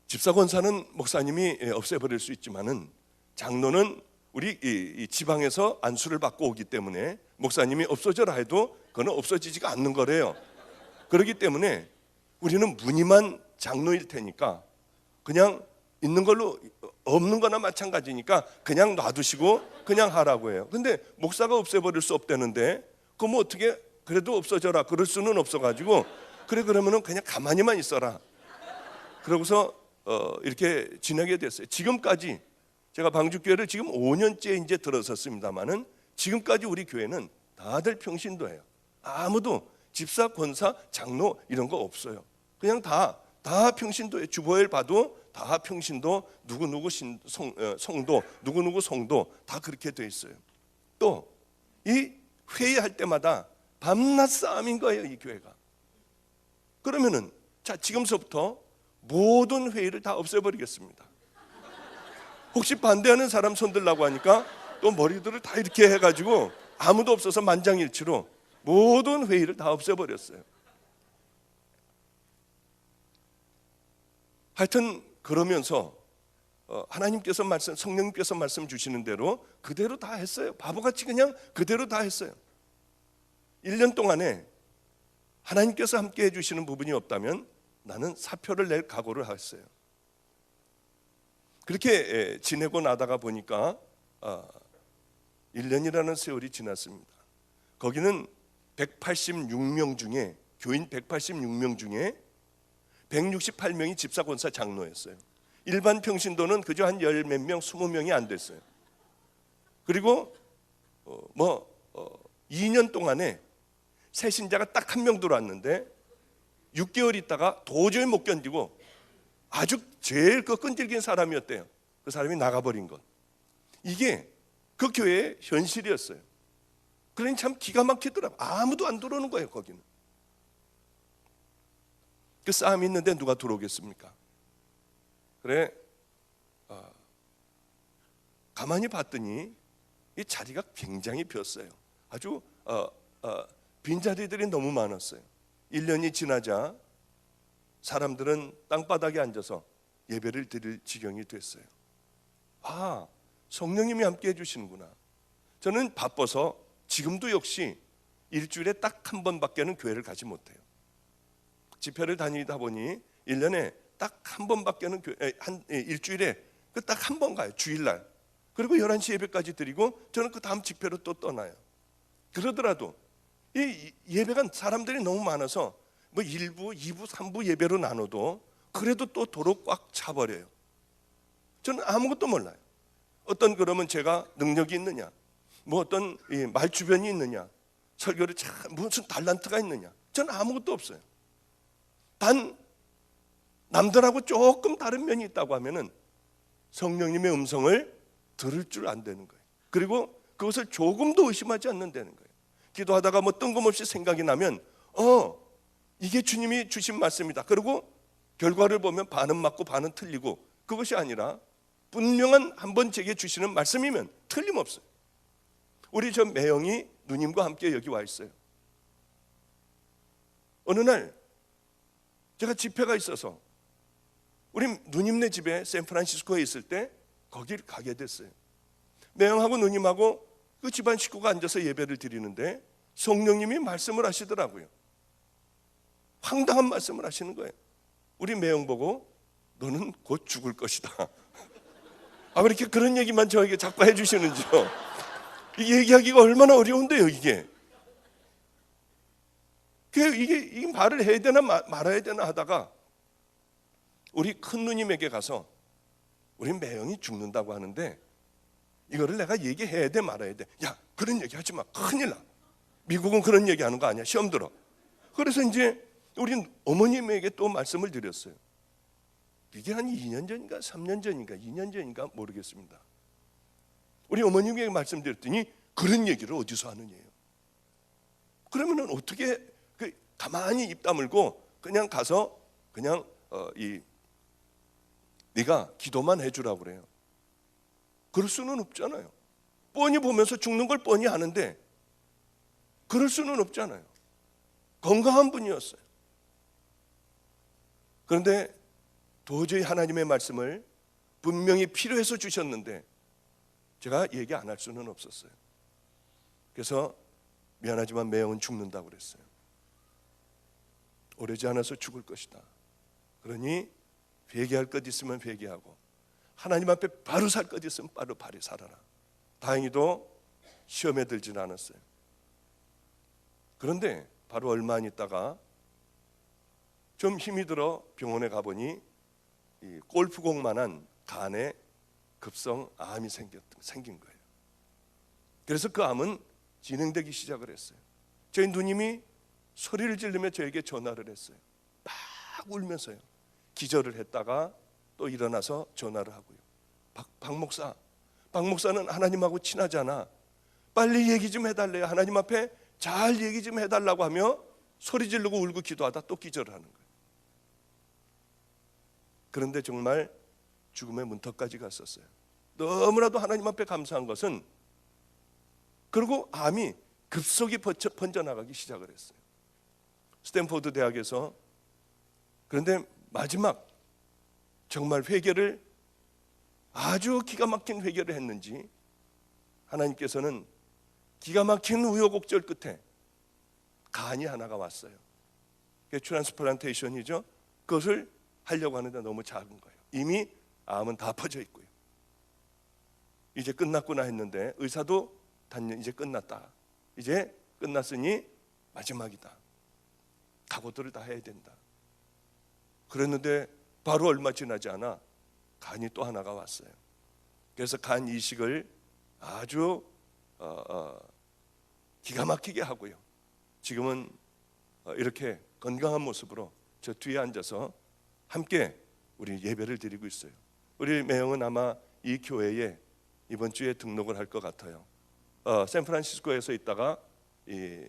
집사, 권사는 목사님이 없애버릴 수 있지만은 장로는 우리 이 지방에서 안수를 받고 오기 때문에 목사님이 없어져라 해도 그거는 없어지지가 않는 거래요. 그렇기 때문에 우리는 무늬만 장로일 테니까 그냥 있는 걸로, 없는 거나 마찬가지니까 그냥 놔두시고 그냥 하라고 해요. 근데 목사가 없애버릴 수 없다는데 그럼 뭐 어떻게, 그래도 없어져라 그럴 수는 없어가지고, 그래 그러면은 그냥 가만히만 있어라. 그러고서 이렇게 지내게 됐어요. 지금까지 제가 방주교회를 지금 5년째 이제 들어섰습니다만은 지금까지 우리 교회는 다들 평신도예요. 아무도 집사, 권사, 장로 이런 거 없어요. 그냥 다 평신도예요. 주보를 봐도 다 평신도, 누구누구 성도, 누구누구 성도 다 그렇게 돼 있어요. 또 이 회의할 때마다 밤낮 싸움인 거예요, 이 교회가. 그러면은 자, 지금서부터 모든 회의를 다 없애버리겠습니다. 혹시 반대하는 사람 손들라고 하니까 또 머리들을 다 이렇게 해가지고 아무도 없어서 만장일치로 모든 회의를 다 없애버렸어요. 하여튼 그러면서 하나님께서 성령님께서 말씀 주시는 대로 그대로 다 했어요. 바보같이 그냥 그대로 다 했어요. 1년 동안에 하나님께서 함께 해주시는 부분이 없다면 나는 사표를 낼 각오를 했어요. 그렇게 지내고 나다가 보니까 1년이라는 세월이 지났습니다. 거기는 186명 중에, 교인 186명 중에 168명이 집사, 권사, 장로였어요. 일반 평신도는 그저 한 열 몇 명, 20명이 안 됐어요. 그리고 2년 동안에 새 신자가 딱 한 명 들어왔는데 6개월 있다가 도저히 못 견디고 아주 제일 그 끈질긴 사람이었대요. 그 사람이 나가버린 것. 이게 그 교회의 현실이었어요. 그러니 참 기가 막히더라고요. 아무도 안 들어오는 거예요, 거기는. 그 싸움이 있는데 누가 들어오겠습니까? 그래, 가만히 봤더니 이 자리가 굉장히 비었어요. 아주 빈자리들이 너무 많았어요. 1년이 지나자 사람들은 땅바닥에 앉아서 예배를 드릴 지경이 됐어요. 아, 성령님이 함께 해주시는구나. 저는 바빠서 지금도 역시 일주일에 딱 한 번밖에는 교회를 가지 못해요. 집회를 다니다 보니 1년에 딱 한 번밖에는 일주일에 그 딱 한 번 가요. 주일날. 그리고 11시 예배까지 드리고 저는 그 다음 집회로 또 떠나요. 그러더라도 이 예배가 사람들이 너무 많아서 뭐 1부, 2부, 3부 예배로 나눠도 그래도 또 도로 꽉 차버려요. 저는 아무것도 몰라요. 어떤 그러면 제가 능력이 있느냐, 뭐 어떤 말 주변이 있느냐, 설교를 참 무슨 달란트가 있느냐, 저는 아무것도 없어요. 단 남들하고 조금 다른 면이 있다고 하면은 성령님의 음성을 들을 줄 안 되는 거예요. 그리고 그것을 조금도 의심하지 않는다는 거예요. 기도하다가 뭐 뜬금없이 생각이 나면 이게 주님이 주신 말씀이다. 그리고 결과를 보면 반은 맞고 반은 틀리고, 그것이 아니라 분명한 한 번 제게 주시는 말씀이면 틀림없어요. 우리 저 매형이 누님과 함께 여기 와 있어요. 어느 날 제가 집회가 있어서 우리 누님네 집에 샌프란시스코에 있을 때 거길 가게 됐어요. 매형하고 누님하고 그 집안 식구가 앉아서 예배를 드리는데 성령님이 말씀을 하시더라고요. 황당한 말씀을 하시는 거예요. 우리 매형 보고 너는 곧 죽을 것이다. 왜 이렇게 그런 얘기만 저에게 자꾸 해주시는지요. 이게 얘기하기가 얼마나 어려운데요, 이게. 이게 말을 해야 되나 말아야 되나 하다가 우리 큰 누님에게 가서 우리 매형이 죽는다고 하는데 이거를 내가 얘기해야 돼 말아야 돼. 야, 그런 얘기 하지 마. 큰일 나. 미국은 그런 얘기 하는 거 아니야. 시험 들어. 그래서 이제 우리 어머님에게 또 말씀을 드렸어요. 이게 한 2년 전인가 3년 전인가 2년 전인가 모르겠습니다. 우리 어머님에게 말씀드렸더니 그런 얘기를 어디서 하느냐요. 그러면은 어떻게 가만히 입 다물고 그냥 가서 그냥 네가 기도만 해주라고 그래요. 그럴 수는 없잖아요. 뻔히 보면서 죽는 걸 뻔히 아는데 그럴 수는 없잖아요. 건강한 분이었어요. 그런데 도저히 하나님의 말씀을 분명히 필요해서 주셨는데 제가 얘기 안 할 수는 없었어요. 그래서 미안하지만 매형은 죽는다고 그랬어요. 오래지 않아서 죽을 것이다. 그러니 회개할 것 있으면 회개하고 하나님 앞에 바로 살 것 있으면 바로 살아라. 다행히도 시험에 들지는 않았어요. 그런데 바로 얼마 안 있다가 좀 힘이 들어 병원에 가보니 이 골프공만한 간에 급성 암이 생긴 거예요. 그래서 그 암은 진행되기 시작을 했어요. 저희 누님이 소리를 지르며 저에게 전화를 했어요. 막 울면서요. 기절을 했다가 또 일어나서 전화를 하고요. 박 목사는 하나님하고 친하잖아. 빨리 얘기 좀 해달래요. 하나님 앞에 잘 얘기 좀 해달라고 하며 소리 지르고 울고 기도하다 또 기절을 하는 거예요. 그런데 정말 죽음의 문턱까지 갔었어요. 너무나도 하나님 앞에 감사한 것은 그리고 암이 급속히 번져나가기 시작을 했어요. 스탠포드 대학에서. 그런데 마지막 정말 회개를 아주 기가 막힌 회개를 했는지 하나님께서는 기가 막힌 우여곡절 끝에 간이 하나가 왔어요. 그게 트랜스플란테이션이죠. 그것을 하려고 하는데 너무 작은 거예요. 이미 암은 다 퍼져 있고요. 이제 끝났구나 했는데 의사도 단연 이제 끝났다. 이제 끝났으니 마지막이다. 각오들을 다 해야 된다. 그랬는데 바로 얼마 지나지 않아 간이 또 하나가 왔어요. 그래서 간 이식을 아주 기가 막히게 하고요. 지금은 이렇게 건강한 모습으로 저 뒤에 앉아서 함께 우리 예배를 드리고 있어요. 우리 매형은 아마 이 교회에 이번 주에 등록을 할 것 같아요. 샌프란시스코에서 있다가 이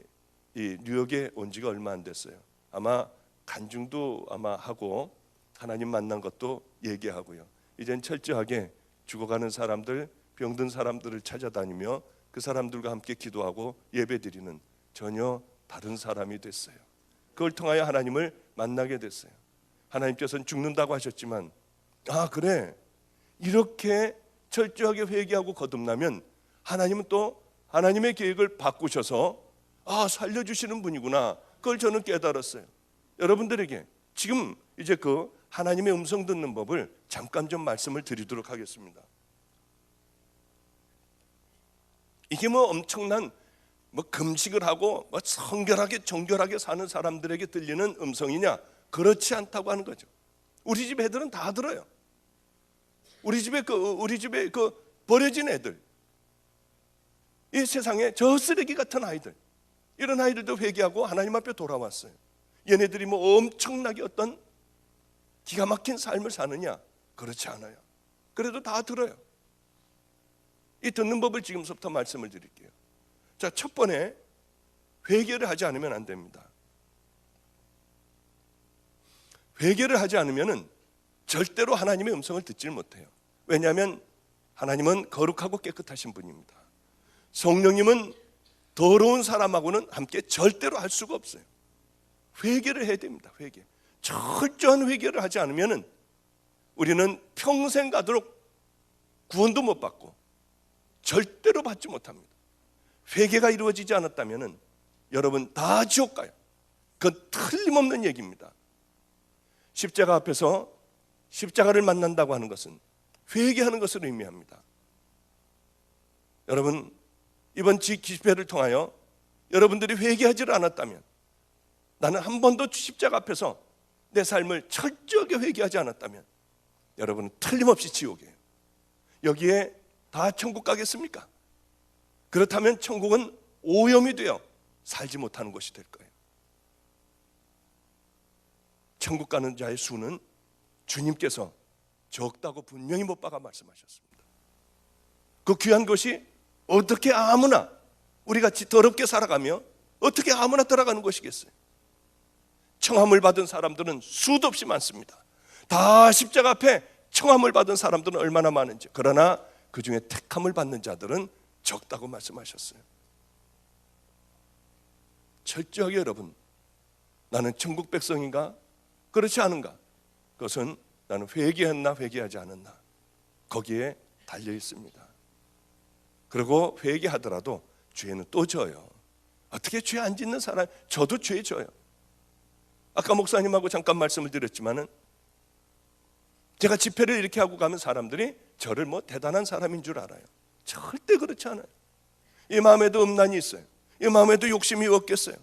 뉴욕에 온 지가 얼마 안 됐어요. 아마 간증도 아마 하고 하나님 만난 것도 얘기하고요. 이젠 철저하게 죽어가는 사람들, 병든 사람들을 찾아다니며 그 사람들과 함께 기도하고 예배드리는 전혀 다른 사람이 됐어요. 그걸 통하여 하나님을 만나게 됐어요. 하나님께서는 죽는다고 하셨지만 그래, 이렇게 철저하게 회개하고 거듭나면 하나님은 또 하나님의 계획을 바꾸셔서 살려주시는 분이구나. 그걸 저는 깨달았어요. 여러분들에게 지금 이제 그 하나님의 음성 듣는 법을 잠깐 좀 말씀을 드리도록 하겠습니다. 이게 엄청난 금식을 하고 성결하게 정결하게 사는 사람들에게 들리는 음성이냐? 그렇지 않다고 하는 거죠. 우리 집 애들은 다 들어요. 우리 집에 버려진 애들, 이 세상에 저 쓰레기 같은 아이들, 이런 아이들도 회개하고 하나님 앞에 돌아왔어요. 얘네들이 엄청나게 어떤 기가 막힌 삶을 사느냐? 그렇지 않아요. 그래도 다 들어요. 이 듣는 법을 지금부터 말씀을 드릴게요. 자, 첫 번에 회개를 하지 않으면 안 됩니다. 회개를 하지 않으면은 절대로 하나님의 음성을 듣질 못해요. 왜냐하면 하나님은 거룩하고 깨끗하신 분입니다. 성령님은 더러운 사람하고는 함께 절대로 할 수가 없어요. 회개를 해야 됩니다. 회개. 철저한 회개를 하지 않으면은 우리는 평생 가도록 구원도 못 받고 절대로 받지 못합니다. 회개가 이루어지지 않았다면은 여러분 다 지옥 가요. 그건 틀림없는 얘기입니다. 십자가 앞에서 십자가를 만난다고 하는 것은 회개하는 것을 의미합니다. 여러분, 이번 집회를 통하여 여러분들이 회개하지를 않았다면, 나는 한 번도 십자가 앞에서 내 삶을 철저하게 회개하지 않았다면 여러분은 틀림없이 지옥이에요. 여기에 다 천국 가겠습니까? 그렇다면 천국은 오염이 되어 살지 못하는 것이 될 거예요. 천국 가는 자의 수는 주님께서 적다고 분명히 못 박아 말씀하셨습니다. 그 귀한 것이 어떻게 아무나 우리같이 더럽게 살아가며 어떻게 아무나 들어가는 것이겠어요? 청함을 받은 사람들은 수도 없이 많습니다. 다 십자가 앞에 청함을 받은 사람들은 얼마나 많은지. 그러나 그 중에 택함을 받는 자들은 적다고 말씀하셨어요. 철저하게 여러분, 나는 천국 백성인가? 그렇지 않은가? 그것은 나는 회개했나 회개하지 않았나? 거기에 달려 있습니다. 그리고 회개하더라도 죄는 또 져요. 어떻게 죄 안 짓는 사람? 저도 죄 져요. 아까 목사님하고 잠깐 말씀을 드렸지만은 제가 집회를 이렇게 하고 가면 사람들이 저를 뭐 대단한 사람인 줄 알아요. 절대 그렇지 않아요. 이 마음에도 음란이 있어요. 이 마음에도 욕심이 없겠어요.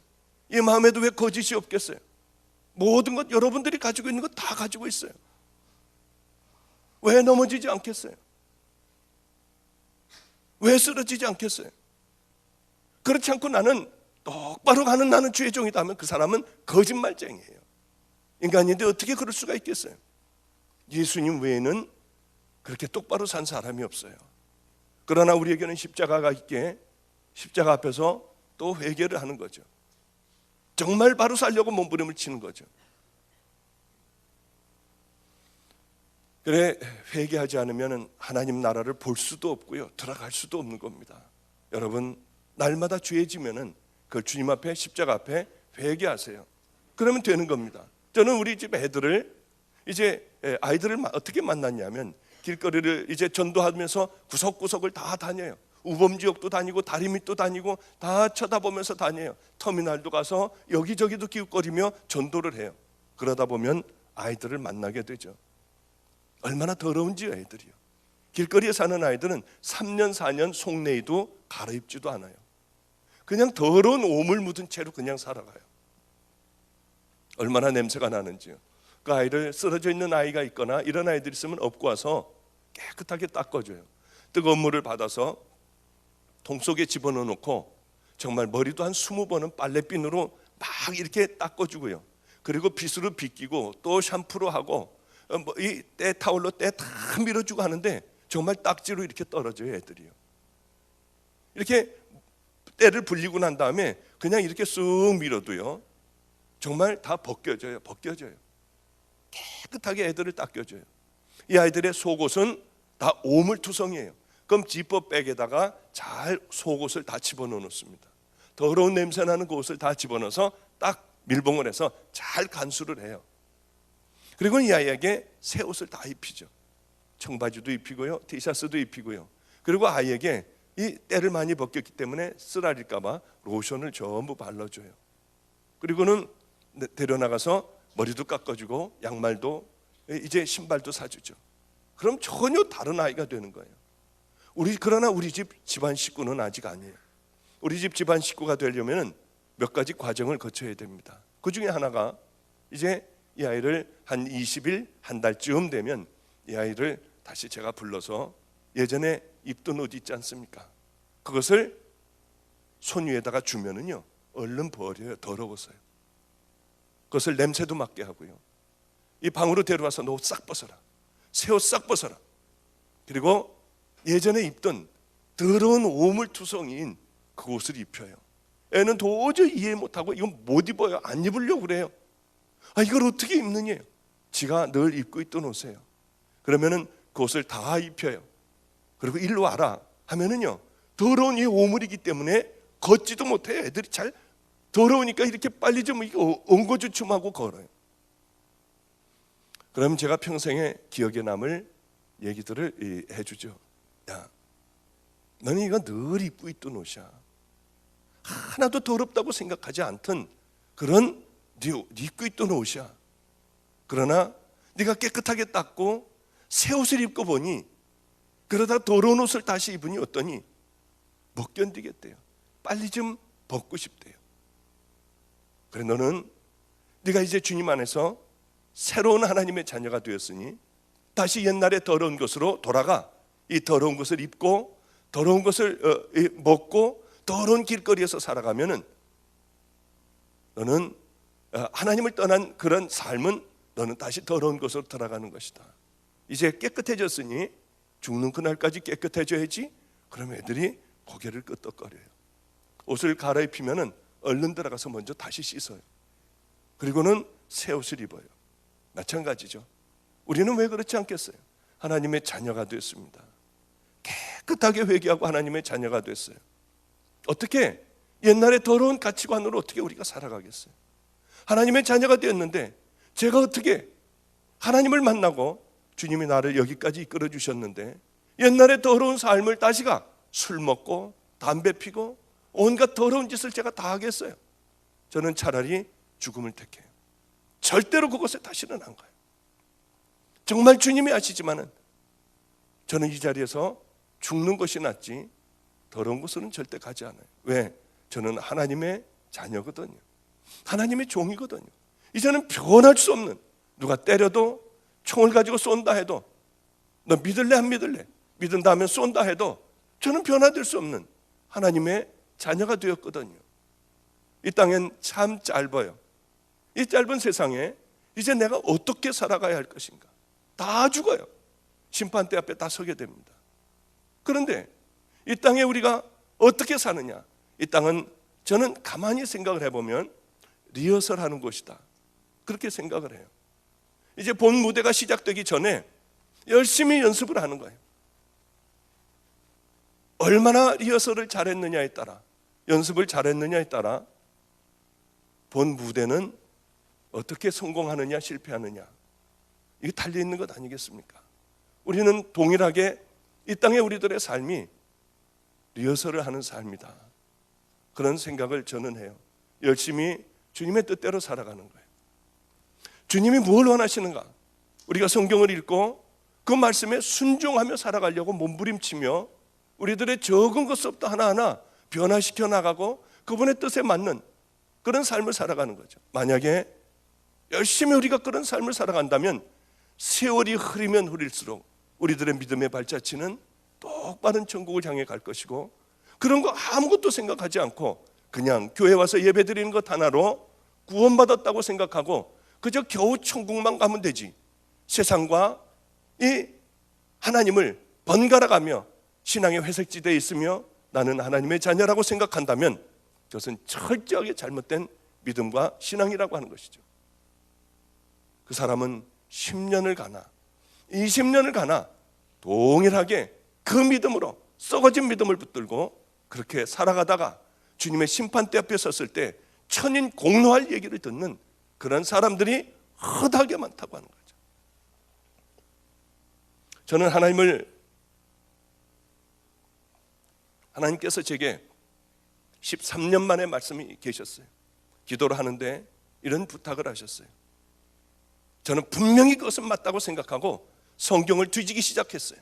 이 마음에도 왜 거짓이 없겠어요? 모든 것 여러분들이 가지고 있는 것 다 가지고 있어요. 왜 넘어지지 않겠어요? 왜 쓰러지지 않겠어요? 그렇지 않고 나는 똑바로 가는 나는 주의 종이다 하면 그 사람은 거짓말쟁이에요. 인간인데 어떻게 그럴 수가 있겠어요? 예수님 외에는 그렇게 똑바로 산 사람이 없어요. 그러나 우리에게는 십자가가 있기에 십자가 앞에서 또 회개를 하는 거죠. 정말 바로 살려고 몸부림을 치는 거죠. 그래, 회개하지 않으면 하나님 나라를 볼 수도 없고요, 들어갈 수도 없는 겁니다. 여러분, 날마다 죄지면은 그 주님 앞에 십자가 앞에 회개하세요. 그러면 되는 겁니다. 저는 우리 집 애들을 이제 아이들을 어떻게 만났냐면 길거리를 이제 전도하면서 구석구석을 다 다녀요. 우범지역도 다니고 다리 밑도 다니고 다 쳐다보면서 다녀요. 터미널도 가서 여기저기도 기웃거리며 전도를 해요. 그러다 보면 아이들을 만나게 되죠. 얼마나 더러운지요, 애들이요. 길거리에 사는 아이들은 3년 4년 속내에도 갈아입지도 않아요. 그냥 더러운 오물 묻은 채로 그냥 살아가요. 얼마나 냄새가 나는지요. 그 아이를, 쓰러져 있는 아이가 있거나 이런 아이들이 있으면 업고 와서 깨끗하게 닦아줘요. 뜨거운 물을 받아서 통 속에 집어넣어 놓고 정말 머리도 한 20번은 빨래비누로 막 이렇게 닦아주고요. 그리고 빗으로 빗기고 또 샴푸로 하고 이 때 타올로 때 다 밀어주고 하는데 정말 딱지로 이렇게 떨어져요, 애들이요. 이렇게 때를 불리고 난 다음에 그냥 이렇게 쑥 밀어도요, 정말 다 벗겨져요. 깨끗하게 애들을 닦여줘요. 이 아이들의 속옷은 다 오물투성이에요. 그럼 지퍼백에다가 잘 속옷을 다 집어넣어 놓습니다. 더러운 냄새 나는 그 옷을 다 집어넣어서 딱 밀봉을 해서 잘 간수를 해요. 그리고 이 아이에게 새 옷을 다 입히죠. 청바지도 입히고요, 티셔츠도 입히고요. 그리고 아이에게 이 때를 많이 벗겼기 때문에 쓰라릴까 봐 로션을 전부 발라줘요. 그리고는 데려나가서 머리도 깎아주고 양말도, 이제 신발도 사주죠. 그럼 전혀 다른 아이가 되는 거예요. 그러나 우리 집 집안 식구는 아직 아니에요. 우리 집 집안 식구가 되려면 몇 가지 과정을 거쳐야 됩니다. 그 중에 하나가 이제 이 아이를 한 20일, 한 달쯤 되면 이 아이를 다시 제가 불러서 예전에 입던 옷 있지 않습니까? 그것을 손 위에다가 주면은요, 얼른 버려요. 더러워서요. 그것을 냄새도 맡게 하고요. 이 방으로 데려와서 너 옷 싹 벗어라. 새 옷 싹 벗어라. 그리고 예전에 입던 더러운 오물투성이인 그 옷을 입혀요. 애는 도저히 이해 못하고 이건 못 입어요. 안 입으려고 그래요. 이걸 어떻게 입느냐요. 지가 늘 입고 있던 옷이에요. 그러면은 그 옷을 다 입혀요. 그리고 일로 와라 하면은요, 더러운 이 오물이기 때문에 걷지도 못해요. 애들이 잘 더러우니까 이렇게 빨리 좀 엉거주춤하고 걸어요. 그럼 제가 평생에 기억에 남을 얘기들을 해주죠. 야, 너는 이거 늘 입고 있던 옷이야. 하나도 더럽다고 생각하지 않던 그런 네 입고 있던 옷이야. 그러나 네가 깨끗하게 닦고 새 옷을 입고 보니, 그러다 더러운 옷을 다시 입으니 어떠니? 못 견디겠대요. 빨리 좀 벗고 싶대요. 그래, 너는 네가 이제 주님 안에서 새로운 하나님의 자녀가 되었으니 다시 옛날의 더러운 것으로 돌아가 이 더러운 것을 입고 더러운 것을 먹고 더러운 길거리에서 살아가면은 너는 하나님을 떠난 그런 삶은 너는 다시 더러운 것으로 돌아가는 것이다. 이제 깨끗해졌으니 죽는 그날까지 깨끗해져야지 그럼 애들이 고개를 끄덕거려요. 옷을 갈아입히면은 얼른 들어가서 먼저 다시 씻어요. 그리고는 새 옷을 입어요. 마찬가지죠. 우리는 왜 그렇지 않겠어요? 하나님의 자녀가 됐습니다. 깨끗하게 회개하고 하나님의 자녀가 됐어요. 어떻게 옛날에 더러운 가치관으로 어떻게 우리가 살아가겠어요? 하나님의 자녀가 되었는데 제가 어떻게 하나님을 만나고 주님이 나를 여기까지 이끌어 주셨는데 옛날에 더러운 삶을 다시가 술 먹고 담배 피고 온갖 더러운 짓을 제가 다 하겠어요? 저는 차라리 죽음을 택해요. 절대로 그곳에 다시는 안 가요. 정말 주님이 아시지만은 저는 이 자리에서 죽는 것이 낫지 더러운 곳으로는 절대 가지 않아요. 왜? 저는 하나님의 자녀거든요. 하나님의 종이거든요. 이제는 변할 수 없는, 누가 때려도 총을 가지고 쏜다 해도 너 믿을래 안 믿을래? 믿는다 하면 쏜다 해도 저는 변화될 수 없는 하나님의 자녀가 되었거든요. 이 땅엔 참 짧아요. 이 짧은 세상에 이제 내가 어떻게 살아가야 할 것인가? 다 죽어요. 심판대 앞에 다 서게 됩니다. 그런데 이 땅에 우리가 어떻게 사느냐? 이 땅은 저는 가만히 생각을 해보면 리허설하는 곳이다, 그렇게 생각을 해요. 이제 본 무대가 시작되기 전에 열심히 연습을 하는 거예요. 얼마나 리허설을 잘했느냐에 따라, 연습을 잘했느냐에 따라 본 무대는 어떻게 성공하느냐 실패하느냐, 이게 달려있는 것 아니겠습니까? 우리는 동일하게 이 땅의 우리들의 삶이 리허설을 하는 삶이다, 그런 생각을 저는 해요. 열심히 주님의 뜻대로 살아가는 거예요. 주님이 뭘 원하시는가? 우리가 성경을 읽고 그 말씀에 순종하며 살아가려고 몸부림치며 우리들의 적은 것부터 하나하나 변화시켜 나가고 그분의 뜻에 맞는 그런 삶을 살아가는 거죠. 만약에 열심히 우리가 그런 삶을 살아간다면 세월이 흐르면 흐를수록 우리들의 믿음의 발자취는 똑바른 천국을 향해 갈 것이고, 그런 거 아무것도 생각하지 않고 그냥 교회 와서 예배 드리는 것 하나로 구원받았다고 생각하고 그저 겨우 천국만 가면 되지, 세상과 이 하나님을 번갈아가며 신앙의 회색지대에 있으며 나는 하나님의 자녀라고 생각한다면 그것은 철저하게 잘못된 믿음과 신앙이라고 하는 것이죠. 그 사람은 10년을 가나 20년을 가나 동일하게 그 믿음으로, 썩어진 믿음을 붙들고 그렇게 살아가다가 주님의 심판대 앞에 섰을 때 천인 공로할 얘기를 듣는 그런 사람들이 허다하게 많다고 하는 거죠. 저는 하나님께서 제게 13년 만에 말씀이 계셨어요. 기도를 하는데 이런 부탁을 하셨어요. 저는 분명히 그것은 맞다고 생각하고 성경을 뒤지기 시작했어요.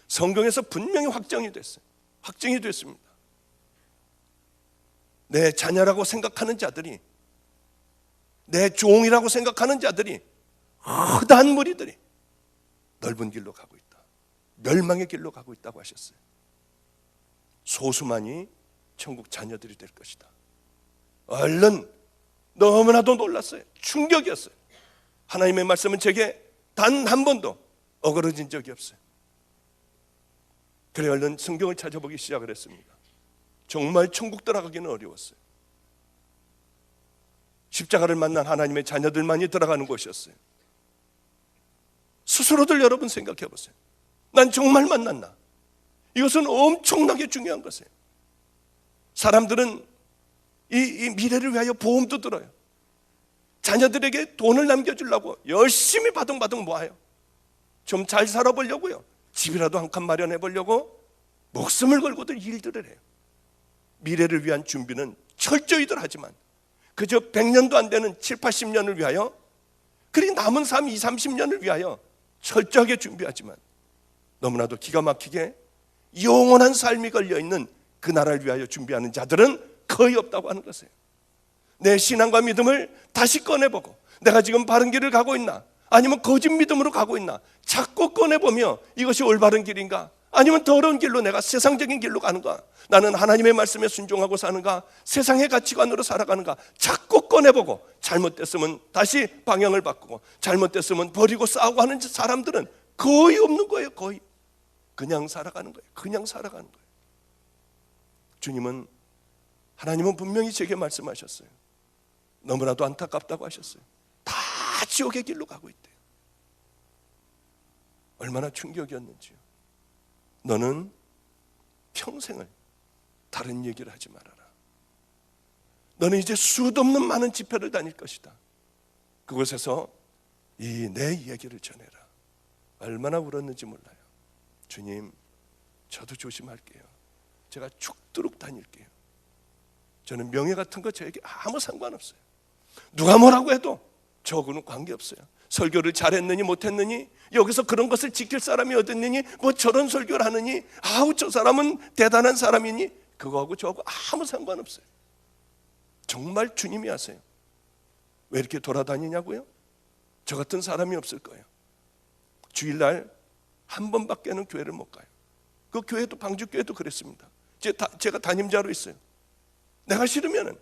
성경에서 분명히 확정이 됐어요. 확정이 됐습니다. 내 자녀라고 생각하는 자들이, 내 종이라고 생각하는 자들이, 허다한 무리들이 넓은 길로 가고 있다, 멸망의 길로 가고 있다고 하셨어요. 소수만이 천국 자녀들이 될 것이다. 얼른 너무나도 놀랐어요. 충격이었어요. 하나님의 말씀은 제게 단 한 번도 어그러진 적이 없어요. 그래 얼른 성경을 찾아보기 시작을 했습니다. 정말 천국 들어가기는 어려웠어요. 십자가를 만난 하나님의 자녀들만이 들어가는 곳이었어요. 스스로들 여러분 생각해 보세요. 난 정말 만났나? 이것은 엄청나게 중요한 것이에요. 사람들은 이 미래를 위하여 보험도 들어요. 자녀들에게 돈을 남겨주려고 열심히 바둥바둥 모아요. 좀 잘 살아보려고요. 집이라도 한 칸 마련해 보려고 목숨을 걸고들 일들을 해요. 미래를 위한 준비는 철저히들 하지만 그저 100년도 안 되는 7, 80년을 위하여, 그리고 남은 삶 20, 30년을 위하여 철저하게 준비하지만 너무나도 기가 막히게 영원한 삶이 걸려있는 그 나라를 위하여 준비하는 자들은 거의 없다고 하는 것이에요. 내 신앙과 믿음을 다시 꺼내보고 내가 지금 바른 길을 가고 있나, 아니면 거짓 믿음으로 가고 있나 자꾸 꺼내보며 이것이 올바른 길인가, 아니면 더러운 길로 내가 세상적인 길로 가는가, 나는 하나님의 말씀에 순종하고 사는가, 세상의 가치관으로 살아가는가 자꾸 꺼내보고 잘못됐으면 다시 방향을 바꾸고 잘못됐으면 버리고 싸우고 하는 사람들은 거의 없는 거예요. 거의 그냥 살아가는 거예요. 그냥 살아가는 거예요. 하나님은 분명히 제게 말씀하셨어요. 너무나도 안타깝다고 하셨어요. 다 지옥의 길로 가고 있대요. 얼마나 충격이었는지요. 너는 평생을 다른 얘기를 하지 말아라. 너는 이제 수도 없는 많은 집회를 다닐 것이다. 그곳에서 이 내 얘기를 전해라. 얼마나 울었는지 몰라요. 주님, 저도 조심할게요. 제가 죽도록 다닐게요. 저는 명예 같은 거 저에게 아무 상관없어요. 누가 뭐라고 해도 저하고는 관계없어요. 설교를 잘했느니 못했느니, 여기서 그런 것을 지킬 사람이 어딨느니, 뭐 저런 설교를 하느니, 아우 저 사람은 대단한 사람이니, 그거하고 저하고 아무 상관없어요. 정말 주님이 아세요. 왜 이렇게 돌아다니냐고요? 저 같은 사람이 없을 거예요. 주일날 한 번밖에는 교회를 못 가요. 그 교회도, 방주교회도 그랬습니다. 제가 담임자로 있어요. 내가 싫으면은,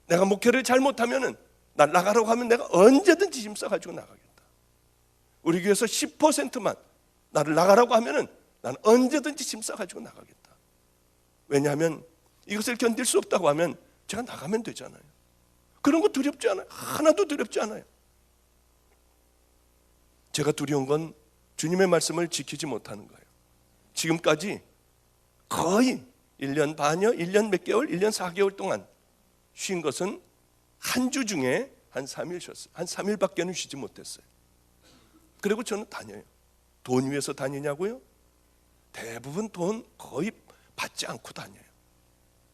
내가 목회를 잘못하면은, 날 나가라고 하면 내가 언제든지 힘써 가지고 나가겠다. 우리 교회에서 10%만 나를 나가라고 하면은 난 언제든지 힘써 가지고 나가겠다. 왜냐하면 이것을 견딜 수 없다고 하면 제가 나가면 되잖아요. 그런 거 두렵지 않아요. 하나도 두렵지 않아요. 제가 두려운 건 주님의 말씀을 지키지 못하는 거예요. 지금까지 거의 1년 반여, 1년 몇 개월, 1년 4개월 동안 쉰 것은 한 주 중에 한 3일 쉬었어요. 한 3일밖에는 쉬지 못했어요. 그리고 저는 다녀요. 돈 위해서 다니냐고요? 대부분 돈 거의 받지 않고 다녀요.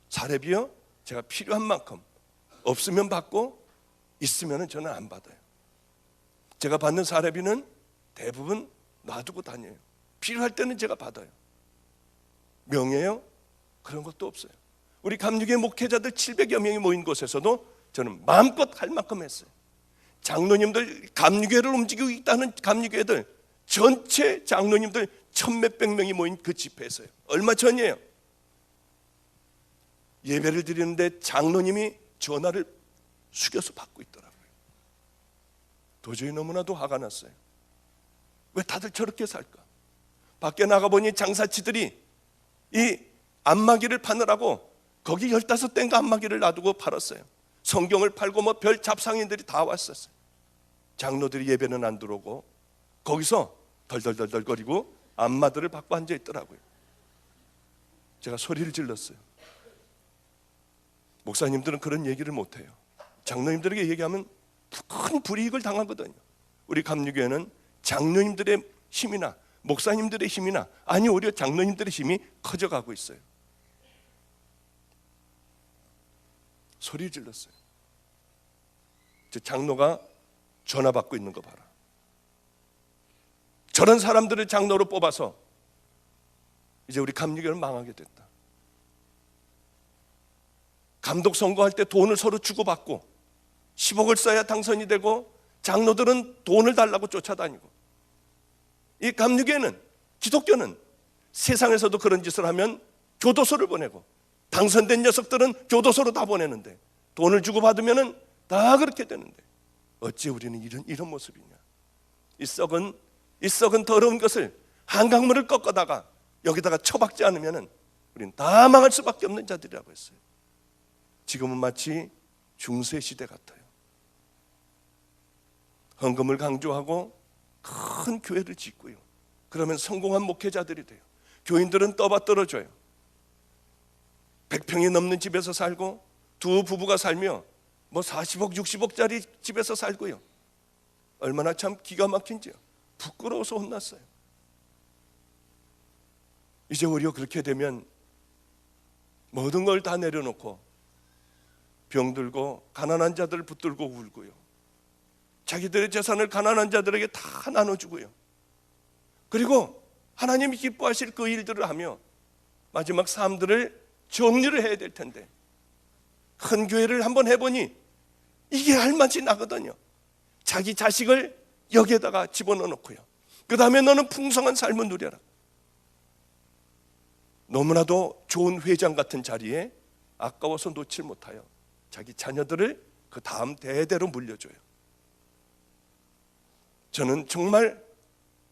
사례비요? 제가 필요한 만큼, 없으면 받고 있으면 저는 안 받아요. 제가 받는 사례비는 대부분 놔두고 다녀요. 필요할 때는 제가 받아요. 명예요? 그런 것도 없어요. 우리 감리교회 목회자들 700여 명이 모인 곳에서도 저는 마음껏 할 만큼 했어요. 장로님들, 감리교회를 움직이고 있다는 감리교회들 전체 장로님들 1,000몇백 명이 모인 그 집회에서요. 얼마 전이에요. 예배를 드리는데 장로님이 전화를 숙여서 받고 있더라고요. 도저히 너무나도 화가 났어요. 왜 다들 저렇게 살까? 밖에 나가보니 장사치들이 이 안마기를 파느라고 거기 15대인가 안마기를 놔두고 팔았어요. 성경을 팔고 뭐 별 잡상인들이 다 왔었어요. 장로들이 예배는 안 들어오고 거기서 덜덜덜덜거리고 안마들을 받고 앉아 있더라고요. 제가 소리를 질렀어요. 목사님들은 그런 얘기를 못해요. 장로님들에게 얘기하면 큰 불이익을 당하거든요. 우리 감리교회는 장로님들의 힘이나 목사님들의 힘이나, 아니 오히려 장로님들의 힘이 커져가고 있어요. 소리 질렀어요. 저 장로가 전화 받고 있는 거 봐라. 저런 사람들을 장로로 뽑아서 이제 우리 감리교회는 망하게 됐다. 감독 선거할 때 돈을 서로 주고받고 10억을 써야 당선이 되고 장로들은 돈을 달라고 쫓아다니고, 이 감리교회는, 기독교는 세상에서도 그런 짓을 하면 교도소를 보내고 당선된 녀석들은 교도소로 다 보내는데 돈을 주고받으면 다 그렇게 되는데 어찌 우리는 이런 모습이냐. 이 썩은 더러운 것을 한강물을 꺾어다가 여기다가 처박지 않으면 우리는 다 망할 수밖에 없는 자들이라고 했어요. 지금은 마치 중세시대 같아요. 헌금을 강조하고 큰 교회를 짓고요. 그러면 성공한 목회자들이 돼요. 교인들은 떠받들어져요. 100평이 넘는 집에서 살고 두 부부가 살며 뭐 40억, 60억짜리 집에서 살고요. 얼마나 참 기가 막힌지요. 부끄러워서 혼났어요. 이제 오히려 그렇게 되면 모든 걸 다 내려놓고 병들고 가난한 자들을 붙들고 울고요. 자기들의 재산을 가난한 자들에게 다 나눠주고요. 그리고 하나님이 기뻐하실 그 일들을 하며 마지막 삶들을 정리를 해야 될 텐데, 큰 교회를 한번 해보니 이게 할맛이 나거든요. 자기 자식을 여기에다가 집어넣어 놓고요. 그 다음에 너는 풍성한 삶을 누려라. 너무나도 좋은 회장 같은 자리에 아까워서 놓칠 못하여 자기 자녀들을 그 다음 대대로 물려줘요. 저는 정말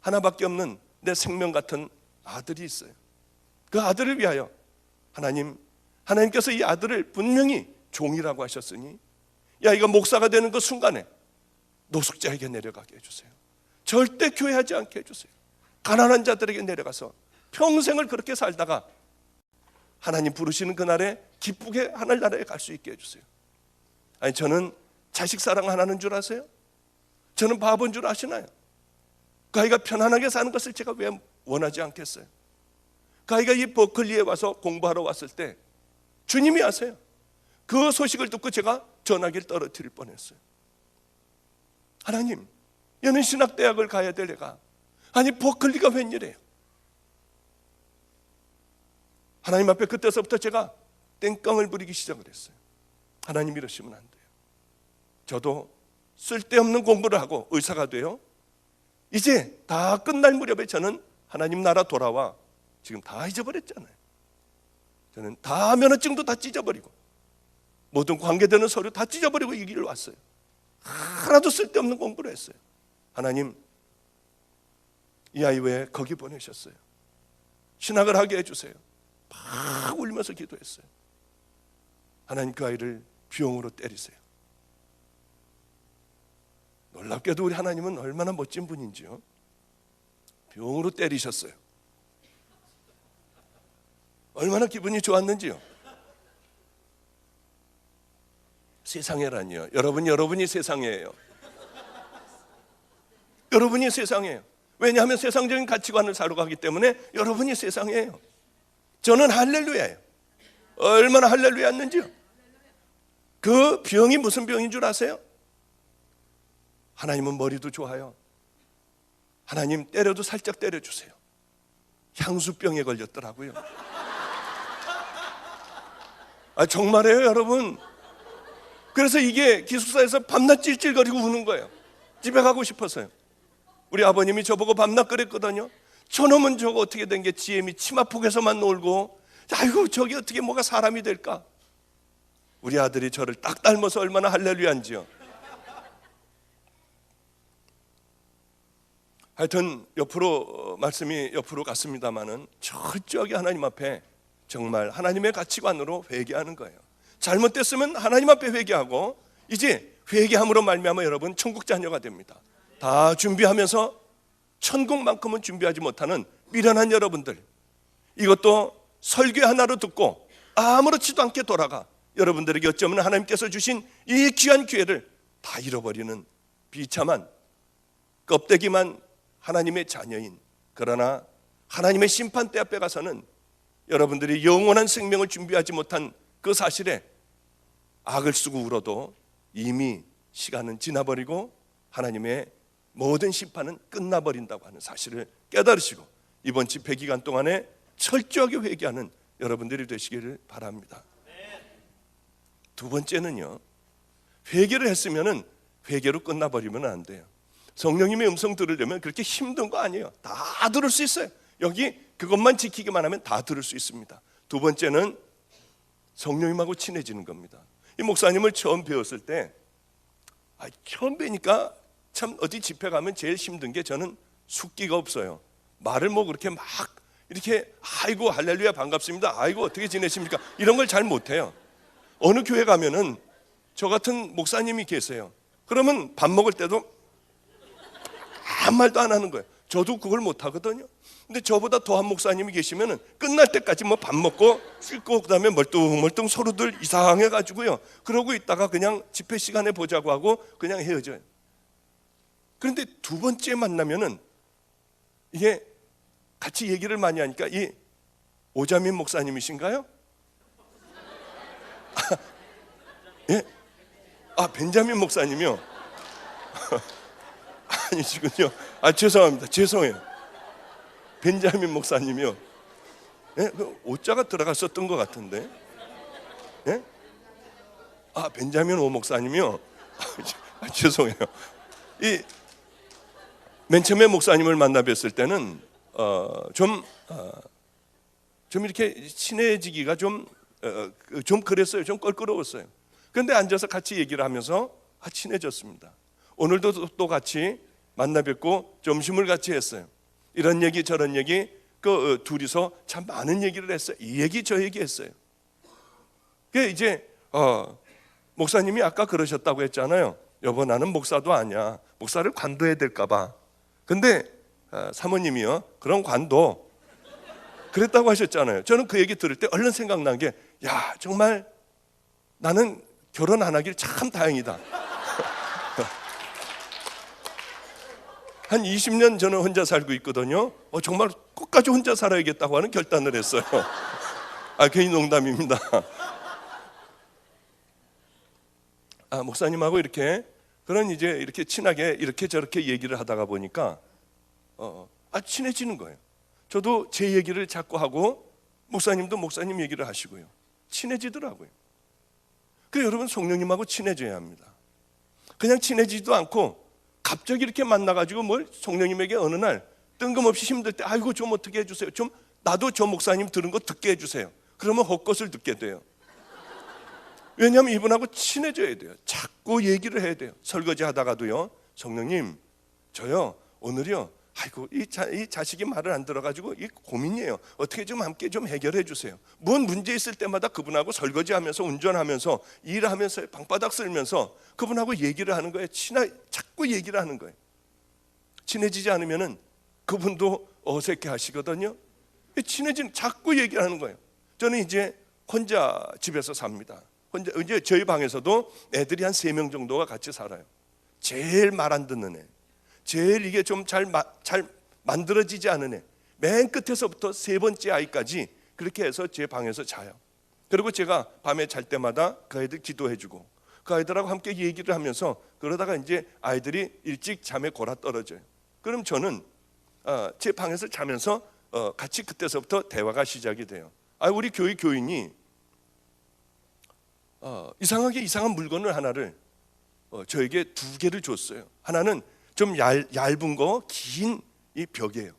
하나밖에 없는 내 생명 같은 아들이 있어요. 그 아들을 위하여 하나님 하나님께서 이 아들을 분명히 종이라고 하셨으니, 야, 이거 목사가 되는 그 순간에 노숙자에게 내려가게 해주세요. 절대 교회하지 않게 해주세요. 가난한 자들에게 내려가서 평생을 그렇게 살다가 하나님 부르시는 그날에 기쁘게 하늘나라에 갈 수 있게 해주세요. 아니, 저는 자식 사랑 안 하는 줄 아세요? 저는 바보인 줄 아시나요? 그 아이가 편안하게 사는 것을 제가 왜 원하지 않겠어요? 그 아이가 이 버클리에 와서 공부하러 왔을 때 주님이 아세요. 그 소식을 듣고 제가 전화기를 떨어뜨릴 뻔했어요. 하나님, 얘는 신학대학을 가야 될 애가, 아니 버클리가 웬일이에요? 하나님 앞에 그때서부터 제가 땡깡을 부리기 시작을 했어요. 하나님, 이러시면 안 돼요. 저도 쓸데없는 공부를 하고 의사가 돼요. 이제 다 끝날 무렵에 저는 하나님 나라 돌아와 지금 다 잊어버렸잖아요. 저는 다 면허증도 다 찢어버리고 모든 관계되는 서류 다 찢어버리고 이 길을 왔어요. 하나도 쓸데없는 공부를 했어요. 하나님, 이 아이 왜 거기 보내셨어요? 신학을 하게 해주세요. 막 울면서 기도했어요. 하나님, 그 아이를 비용으로 때리세요. 놀랍게도 우리 하나님은 얼마나 멋진 분인지요. 병으로 때리셨어요. 얼마나 기분이 좋았는지요. 세상에라니요. 여러분이 세상이에요. 여러분이 세상이에요. 왜냐하면 세상적인 가치관을 살아가기 때문에 여러분이 세상이에요. 저는 할렐루야예요. 얼마나 할렐루야였는지요. 그 병이 무슨 병인 줄 아세요? 하나님은 머리도 좋아요. 하나님, 때려도 살짝 때려주세요. 향수병에 걸렸더라고요. 정말이에요, 여러분. 그래서 이게 기숙사에서 밤낮 찔찔거리고 우는 거예요. 집에 가고 싶어서요. 우리 아버님이 저보고 밤낮 그랬거든요. 저놈은 저거 어떻게 된 게 GM이 치마폭에서만 놀고, 아이고 저게 어떻게 뭐가 사람이 될까. 우리 아들이 저를 딱 닮아서 얼마나 할렐루야인지요. 하여튼 옆으로 말씀이 옆으로 갔습니다마는 철저하게 하나님 앞에 정말 하나님의 가치관으로 회개하는 거예요. 잘못됐으면 하나님 앞에 회개하고, 이제 회개함으로 말미암아 여러분 천국 자녀가 됩니다. 다 준비하면서 천국만큼은 준비하지 못하는 미련한 여러분들, 이것도 설교 하나로 듣고 아무렇지도 않게 돌아가 여러분들에게 어쩌면 하나님께서 주신 이 귀한 기회를 다 잃어버리는 비참한 껍데기만 하나님의 자녀인, 그러나 하나님의 심판대 앞에 가서는 여러분들이 영원한 생명을 준비하지 못한 그 사실에 악을 쓰고 울어도 이미 시간은 지나버리고 하나님의 모든 심판은 끝나버린다고 하는 사실을 깨달으시고 이번 집회 기간 동안에 철저하게 회개하는 여러분들이 되시기를 바랍니다. 두 번째는요, 회개를 했으면 회개로 끝나버리면 안 돼요. 성령님의 음성 들으려면 그렇게 힘든 거 아니에요. 다 들을 수 있어요. 여기 그것만 지키기만 하면 다 들을 수 있습니다. 두 번째는 성령님하고 친해지는 겁니다. 이 목사님을 처음 배웠을 때 처음 뵈니까 참 어디 집회 가면 제일 힘든 게 저는 숙기가 없어요. 말을 뭐 그렇게 막 이렇게 아이고 할렐루야 반갑습니다, 아이고 어떻게 지내십니까, 이런 걸 잘 못해요. 어느 교회 가면은 저 같은 목사님이 계세요. 그러면 밥 먹을 때도 아무 말도 안 하는 거예요. 저도 그걸 못 하거든요. 근데 저보다 더한 목사님이 계시면은 끝날 때까지 뭐 밥 먹고 씻고 그다음에 멀뚱멀뚱 서로들 이상해 가지고요. 그러고 있다가 그냥 집회 시간에 보자고 하고 그냥 헤어져요. 그런데 두 번째 만나면은 이게 같이 얘기를 많이 하니까, 이 오자민 목사님이신가요? 예? 벤자민 목사님이요? 아니시군요. 죄송합니다. 죄송해요. 벤자민 목사님이요. 예? 그 오자가 들어갔었던 것 같은데. 예? 벤자민 오 목사님이요. 죄송해요. 맨 처음에 목사님을 만나 뵀을 때는 좀 이렇게 친해지기가 좀 그랬어요. 좀 껄끄러웠어요. 그런데 앉아서 같이 얘기를 하면서 친해졌습니다. 오늘도 또 같이 만나 뵙고 점심을 같이 했어요. 이런 얘기 저런 얘기 둘이서 참 많은 얘기를 했어요. 이 얘기 저 얘기 했어요. 그 이제 목사님이 아까 그러셨다고 했잖아요. 여보, 나는 목사도 아니야. 목사를 관둬야 될까 봐. 근데 사모님이요, 그런 관둬. 그랬다고 하셨잖아요. 저는 그 얘기 들을 때 얼른 생각난 게, 야, 정말 나는 결혼 안 하길 참 다행이다. 한 20년 저는 혼자 살고 있거든요. 정말 끝까지 혼자 살아야겠다고 하는 결단을 했어요. 괜히 농담입니다. 목사님하고 이렇게 이제 이렇게 친하게 이렇게 저렇게 얘기를 하다가 보니까 친해지는 거예요. 저도 제 얘기를 자꾸 하고 목사님도 목사님 얘기를 하시고요. 친해지더라고요. 그래서 여러분, 성령님하고 친해져야 합니다. 그냥 친해지지도 않고 갑자기 이렇게 만나가지고 성령님에게 어느 날 뜬금없이 힘들 때, 아이고 좀 어떻게 해주세요, 좀 나도 저 목사님 들은 거 듣게 해주세요. 그러면 헛것을 듣게 돼요. 왜냐하면 이분하고 친해져야 돼요. 자꾸 얘기를 해야 돼요. 설거지 하다가도요, 성령님, 저요 오늘요, 아이고 이 자식이 말을 안 들어가지고 이 고민이에요. 어떻게 좀 함께 좀 해결해 주세요. 뭔 문제 있을 때마다 그분하고 설거지하면서, 운전하면서, 일하면서, 방바닥 쓸면서 그분하고 얘기를 하는 거예요. 자꾸 얘기를 하는 거예요. 친해지지 않으면은 그분도 어색해 하시거든요. 자꾸 얘기를 하는 거예요. 저는 이제 혼자 집에서 삽니다. 혼자, 이제 저희 방에서도 애들이 한 3명 정도가 같이 살아요. 제일 말 안 듣는 애, 제일 이게 좀 잘 만들어지지 않은 애, 맨 끝에서부터 3번째 아이까지 그렇게 해서 제 방에서 자요. 그리고 제가 밤에 잘 때마다 그 아이들 기도해주고 그 아이들하고 함께 얘기를 하면서, 그러다가 이제 아이들이 일찍 잠에 골아 떨어져요. 그럼 저는 제 방에서 자면서 같이 그때서부터 대화가 시작이 돼요. 우리 교회 교인이 이상하게 이상한 물건을 하나를 저에게 2개를 줬어요. 하나는 좀 얇은 거, 긴 이 벽이에요.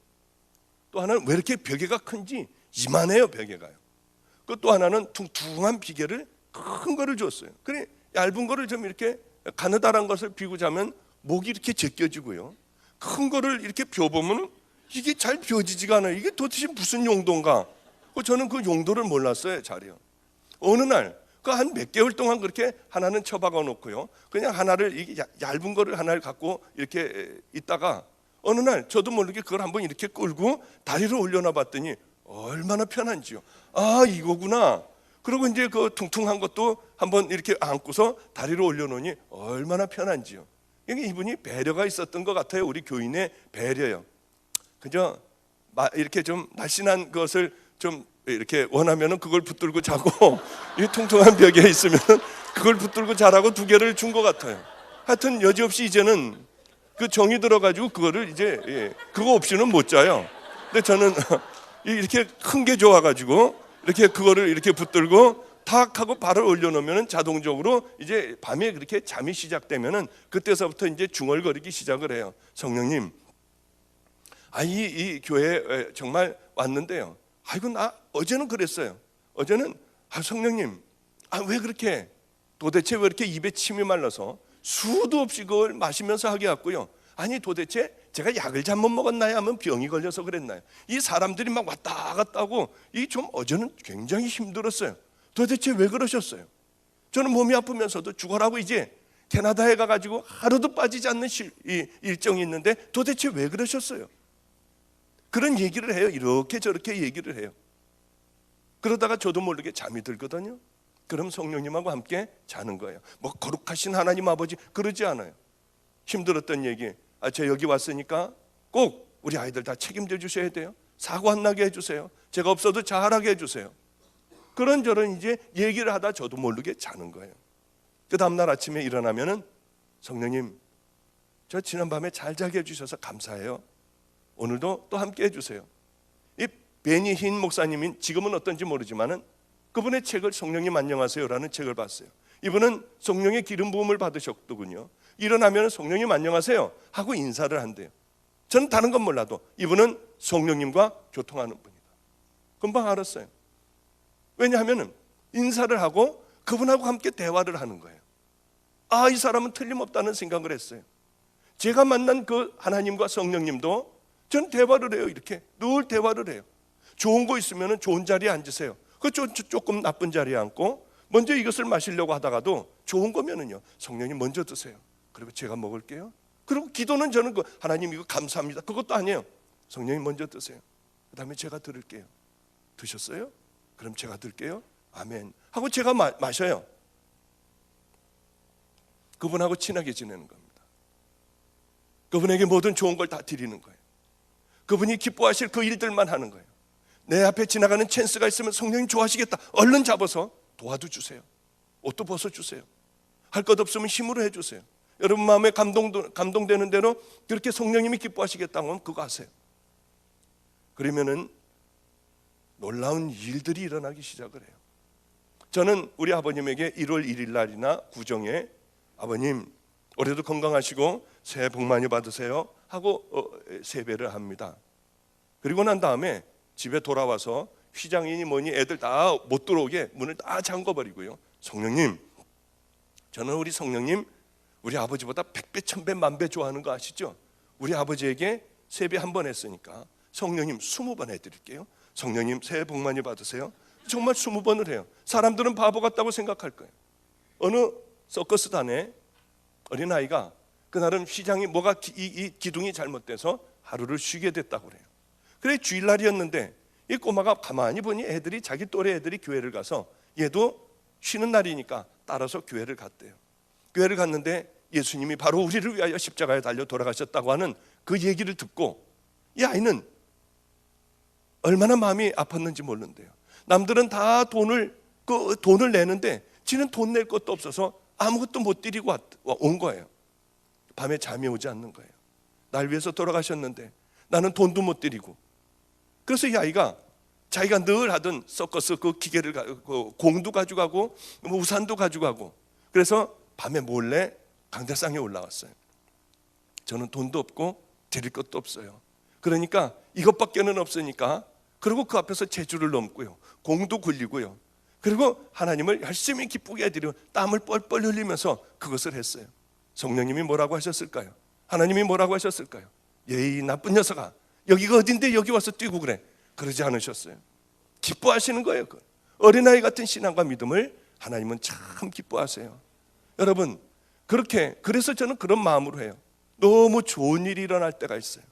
또 하나는 왜 이렇게 벽에가 큰지 이만해요, 벽에가요. 또 하나는 퉁퉁한 비계를, 큰 거를 줬어요. 그래, 얇은 거를 좀 이렇게 가느다란 것을 비고 자면 목이 이렇게 제껴지고요. 큰 거를 이렇게 벼보면 이게 잘 벼지지가 않아요. 이게 도대체 무슨 용도인가? 저는 그 용도를 몰랐어요, 잘요. 어느 날 한 몇 개월 동안 그렇게 하나는 처박아 놓고요, 그냥 하나를, 이게 얇은 거를 하나를 갖고 이렇게 있다가 어느 날 저도 모르게 그걸 한번 이렇게 끌고 다리를 올려놔 봤더니 얼마나 편한지요. 이거구나. 그리고 이제 그 퉁퉁한 것도 한번 이렇게 안고서 다리를 올려놓으니 얼마나 편한지요. 이게 이분이 배려가 있었던 것 같아요. 우리 교인의 배려요. 그저 이렇게 좀 날씬한 것을 좀 이렇게 원하면은 그걸 붙들고 자고, 이 퉁퉁한 벽에 있으면 그걸 붙들고 자라고 2개를 준 것 같아요. 하여튼 여지없이 이제는 그 정이 들어가지고 그거를 이제 그거 없이는 못 자요. 근데 저는 이렇게 큰 게 좋아가지고 이렇게 그거를 이렇게 붙들고 탁 하고 발을 올려놓으면 자동적으로 이제 밤에 그렇게 잠이 시작되면은 그때서부터 이제 중얼거리기 시작을 해요. 성령님, 이 교회에 정말 왔는데요, 아이고 나 어제는 그랬어요. 어제는 성령님, 왜 그렇게, 도대체 왜 이렇게 입에 침이 말라서 수도 없이 그걸 마시면서 하게 왔고요. 도대체 제가 약을 잘못 먹었나요? 하면 병이 걸려서 그랬나요? 이 사람들이 막 왔다 갔다 하고 좀 어제는 굉장히 힘들었어요. 도대체 왜 그러셨어요? 저는 몸이 아프면서도 죽어라고 이제 캐나다에 가가지고 하루도 빠지지 않는 일정이 있는데 도대체 왜 그러셨어요? 그런 얘기를 해요. 이렇게 저렇게 얘기를 해요. 그러다가 저도 모르게 잠이 들거든요. 그럼 성령님하고 함께 자는 거예요. 거룩하신 하나님 아버지 그러지 않아요. 힘들었던 얘기, 저 여기 왔으니까 꼭 우리 아이들 다 책임져 주셔야 돼요. 사고 안 나게 해주세요. 제가 없어도 잘하게 해주세요. 그런저런 이제 얘기를 하다 저도 모르게 자는 거예요. 그 다음날 아침에 일어나면은, 성령님, 저 지난밤에 잘 자게 해주셔서 감사해요. 오늘도 또 함께 해주세요. 이 베니 흰 목사님이 지금은 어떤지 모르지만은 그분의 책을 성령님 안녕하세요라는 책을 봤어요. 이분은 성령의 기름 부음을 받으셨더군요. 일어나면 성령님 안녕하세요 하고 인사를 한대요. 저는 다른 건 몰라도 이분은 성령님과 교통하는 분이다. 금방 알았어요. 왜냐하면 인사를 하고 그분하고 함께 대화를 하는 거예요. 이 사람은 틀림없다는 생각을 했어요. 제가 만난 그 하나님과 성령님도 전 대화를 해요. 이렇게 늘 대화를 해요. 좋은 거 있으면 좋은 자리에 앉으세요. 조금 나쁜 자리에 앉고, 먼저 이것을 마시려고 하다가도 좋은 거면은요, 성령님 먼저 드세요. 그리고 제가 먹을게요. 그리고 기도는 저는 하나님 이거 감사합니다, 그것도 아니에요. 성령님 먼저 드세요. 그 다음에 제가 들을게요. 드셨어요? 그럼 제가 들게요. 아멘 하고 제가 마셔요. 그분하고 친하게 지내는 겁니다. 그분에게 모든 좋은 걸 다 드리는 거예요. 그분이 기뻐하실 그 일들만 하는 거예요. 내 앞에 지나가는 찬스가 있으면 성령님 좋아하시겠다, 얼른 잡아서 도와도 주세요. 옷도 벗어주세요. 할 것 없으면 힘으로 해주세요. 여러분 마음에 감동되는 대로 그렇게 성령님이 기뻐하시겠다고 하면 그거 하세요. 그러면은 놀라운 일들이 일어나기 시작을 해요. 저는 우리 아버님에게 1월 1일 날이나 구정에 아버님 올해도 건강하시고 새해 복 많이 받으세요 하고 세배를 합니다. 그리고 난 다음에 집에 돌아와서 휘장이니 뭐니 애들 다 못 들어오게 문을 다 잠궈버리고요. 성령님, 저는 우리 성령님 우리 아버지보다 100배, 1000배, 10,000배 좋아하는 거 아시죠? 우리 아버지에게 세배 한 번 했으니까 성령님 20번 해드릴게요. 성령님 새해 복 많이 받으세요. 정말 20번을 해요. 사람들은 바보 같다고 생각할 거예요. 어느 서커스단에 어린아이가 그날은 휘장이 뭐가 이 기둥이 잘못돼서 하루를 쉬게 됐다고 그래요. 그래 주일날이었는데 이 꼬마가 가만히 보니 애들이 자기 또래 애들이 교회를 가서 얘도 쉬는 날이니까 따라서 교회를 갔대요. 교회를 갔는데 예수님이 바로 우리를 위하여 십자가에 달려 돌아가셨다고 하는 그 얘기를 듣고 이 아이는 얼마나 마음이 아팠는지 모르는데요. 남들은 다 돈을 내는데 지는 돈 낼 것도 없어서 아무것도 못 드리고 온 거예요. 밤에 잠이 오지 않는 거예요. 날 위해서 돌아가셨는데 나는 돈도 못 드리고. 그래서 이 아이가 자기가 늘 하던 서커스 그 기계를 공도 가져가고 우산도 가져가고, 그래서 밤에 몰래 강대상에 올라왔어요. 저는 돈도 없고 드릴 것도 없어요. 그러니까 이것밖에는 없으니까, 그리고 그 앞에서 제주를 넘고요, 공도 굴리고요, 그리고 하나님을 열심히 기쁘게 해드리고 땀을 뻘뻘 흘리면서 그것을 했어요. 성령님이 뭐라고 하셨을까요? 하나님이 뭐라고 하셨을까요? 예이 나쁜 녀석아, 여기가 어딘데 여기 와서 뛰고 그래? 그러지 않으셨어요. 기뻐하시는 거예요. 어린아이 같은 신앙과 믿음을 하나님은 참 기뻐하세요. 여러분, 그래서 저는 그런 마음으로 해요. 너무 좋은 일이 일어날 때가 있어요.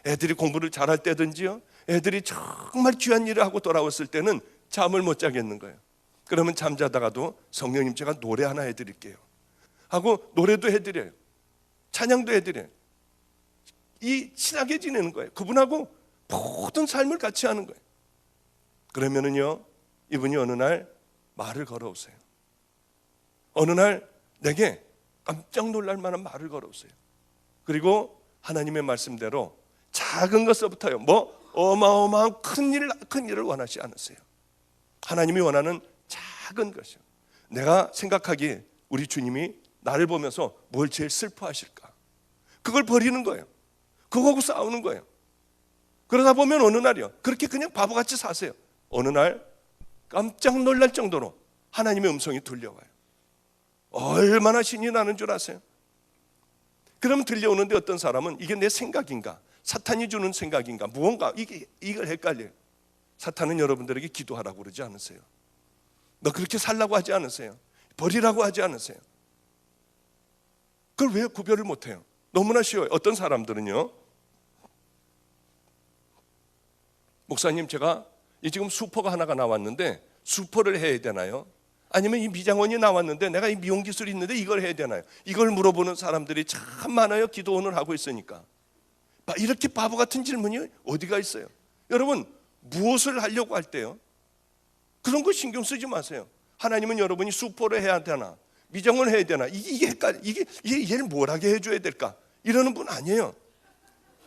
애들이 공부를 잘할 때든지요, 애들이 정말 귀한 일을 하고 돌아왔을 때는 잠을 못 자겠는 거예요. 그러면 잠자다가도 성령님 제가 노래 하나 해드릴게요 하고 노래도 해드려요. 찬양도 해드려요. 이 친하게 지내는 거예요. 그분하고 모든 삶을 같이 하는 거예요. 그러면은요, 이분이 어느 날 말을 걸어오세요. 어느 날 내게 깜짝 놀랄 만한 말을 걸어오세요. 그리고 하나님의 말씀대로 작은 것서부터요, 어마어마한 큰 일을 원하지 않으세요. 하나님이 원하는 작은 것이요. 내가 생각하기에 우리 주님이 나를 보면서 뭘 제일 슬퍼하실까? 그걸 버리는 거예요. 그거하고 싸우는 거예요. 그러다 보면 어느 날이요, 그렇게 그냥 바보같이 사세요. 어느 날 깜짝 놀랄 정도로 하나님의 음성이 들려와요. 얼마나 신이 나는 줄 아세요? 그러면 들려오는데 어떤 사람은 이게 내 생각인가, 사탄이 주는 생각인가, 무언가 이걸 헷갈려요. 사탄은 여러분들에게 기도하라고 그러지 않으세요. 너 그렇게 살라고 하지 않으세요. 버리라고 하지 않으세요. 그걸 왜 구별을 못해요? 너무나 쉬워요. 어떤 사람들은요, 목사님 제가 지금 수퍼가 하나가 나왔는데 수퍼를 해야 되나요? 아니면 이 미장원이 나왔는데 내가 이 미용 기술이 있는데 이걸 해야 되나요? 이걸 물어보는 사람들이 참 많아요. 기도원을 하고 있으니까. 이렇게 바보 같은 질문이 어디가 있어요? 여러분, 무엇을 하려고 할 때요, 그런 거 신경 쓰지 마세요. 하나님은 여러분이 수포를 해야 되나, 미장을 해야 되나, 이게 얘를 뭘 하게 해줘야 될까, 이러는 분 아니에요.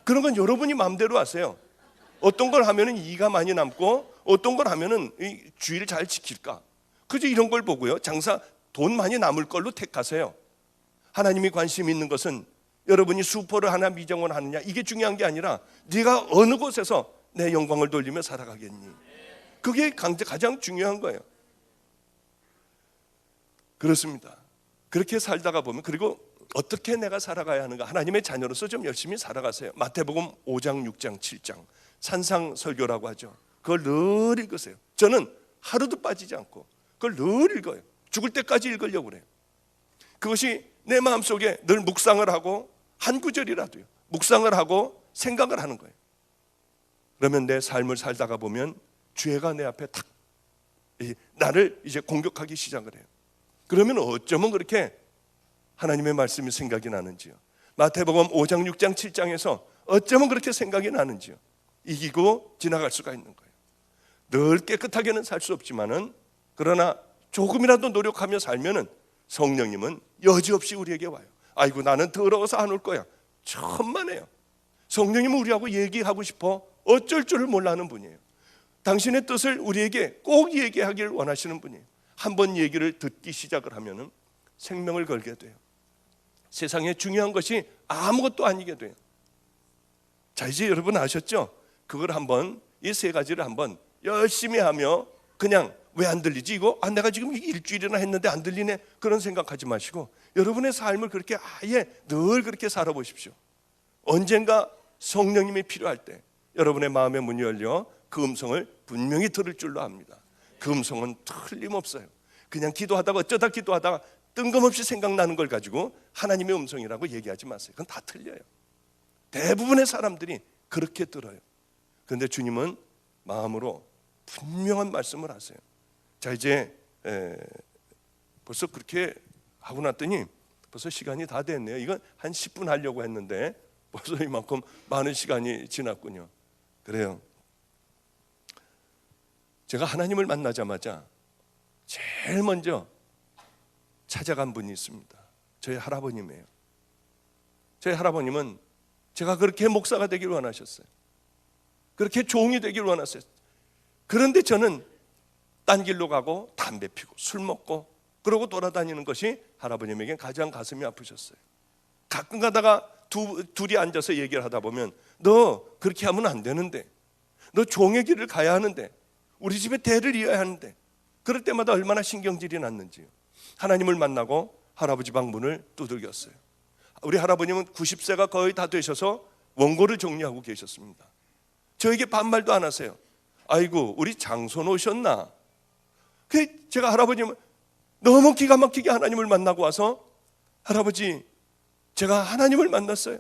그런 건 여러분이 마음대로 하세요. 어떤 걸 하면은 이가 많이 남고 어떤 걸 하면은 주의를 잘 지킬까, 그저 이런 걸 보고요, 장사 돈 많이 남을 걸로 택하세요. 하나님이 관심 있는 것은 여러분이 수포를 하나 미장을 하느냐, 이게 중요한 게 아니라 네가 어느 곳에서 내 영광을 돌리며 살아가겠니, 그게 가장 중요한 거예요. 그렇습니다. 그렇게 살다가 보면, 그리고 어떻게 내가 살아가야 하는가, 하나님의 자녀로서 좀 열심히 살아가세요. 마태복음 5장, 6장, 7장 산상설교라고 하죠. 그걸 늘 읽으세요. 저는 하루도 빠지지 않고 그걸 늘 읽어요. 죽을 때까지 읽으려고 그래요. 그것이 내 마음속에 늘 묵상을 하고 한 구절이라도요 묵상을 하고 생각을 하는 거예요. 그러면 내 삶을 살다가 보면 죄가 내 앞에 탁 나를 이제 공격하기 시작을 해요. 그러면 어쩌면 그렇게 하나님의 말씀이 생각이 나는지요. 마태복음 5장 6장 7장에서 어쩌면 그렇게 생각이 나는지요. 이기고 지나갈 수가 있는 거예요. 늘 깨끗하게는 살 수 없지만은 그러나 조금이라도 노력하며 살면은 성령님은 여지없이 우리에게 와요. 아이고 나는 더러워서 안 올 거야. 천만에요. 성령님은 우리하고 얘기하고 싶어 어쩔 줄을 몰라 하는 분이에요. 당신의 뜻을 우리에게 꼭 얘기하기를 원하시는 분이에요. 한번 얘기를 듣기 시작을 하면은 생명을 걸게 돼요. 세상에 중요한 것이 아무것도 아니게 돼요. 자, 이제 여러분 아셨죠? 그걸 한번 이 세 가지를 한번 열심히 하며 그냥 왜 안 들리지? 이거 내가 지금 일주일이나 했는데 안 들리네. 그런 생각하지 마시고 여러분의 삶을 그렇게 아예 늘 그렇게 살아보십시오. 언젠가 성령님이 필요할 때 여러분의 마음의 문이 열려 그 음성을 분명히 들을 줄로 압니다. 그 음성은 틀림없어요. 그냥 기도하다가 어쩌다 기도하다가 뜬금없이 생각나는 걸 가지고 하나님의 음성이라고 얘기하지 마세요. 그건 다 틀려요. 대부분의 사람들이 그렇게 들어요. 그런데 주님은 마음으로 분명한 말씀을 하세요. 자, 이제 벌써 그렇게 하고 났더니 벌써 시간이 다 됐네요. 이건 한 10분 하려고 했는데 벌써 이만큼 많은 시간이 지났군요. 그래요. 제가 하나님을 만나자마자 제일 먼저 찾아간 분이 있습니다. 저희 할아버님이에요. 저희 할아버님은 제가 그렇게 목사가 되길 원하셨어요. 그렇게 종이 되길 원하셨어요. 그런데 저는 딴 길로 가고 담배 피고 술 먹고 그러고 돌아다니는 것이 할아버님에겐 가장 가슴이 아프셨어요. 가끔 가다가 둘이 앉아서 얘기를 하다 보면 너 그렇게 하면 안 되는데, 너 종의 길을 가야 하는데, 우리 집에 대를 이어야 하는데, 그럴 때마다 얼마나 신경질이 났는지요. 하나님을 만나고 할아버지 방 문을 두들겼어요. 우리 할아버님은 90세가 거의 다 되셔서 원고를 정리하고 계셨습니다. 저에게 반말도 안 하세요. 아이고 우리 장손 오셨나? 제가 할아버님은 너무 기가 막히게 하나님을 만나고 와서 할아버지 제가 하나님을 만났어요.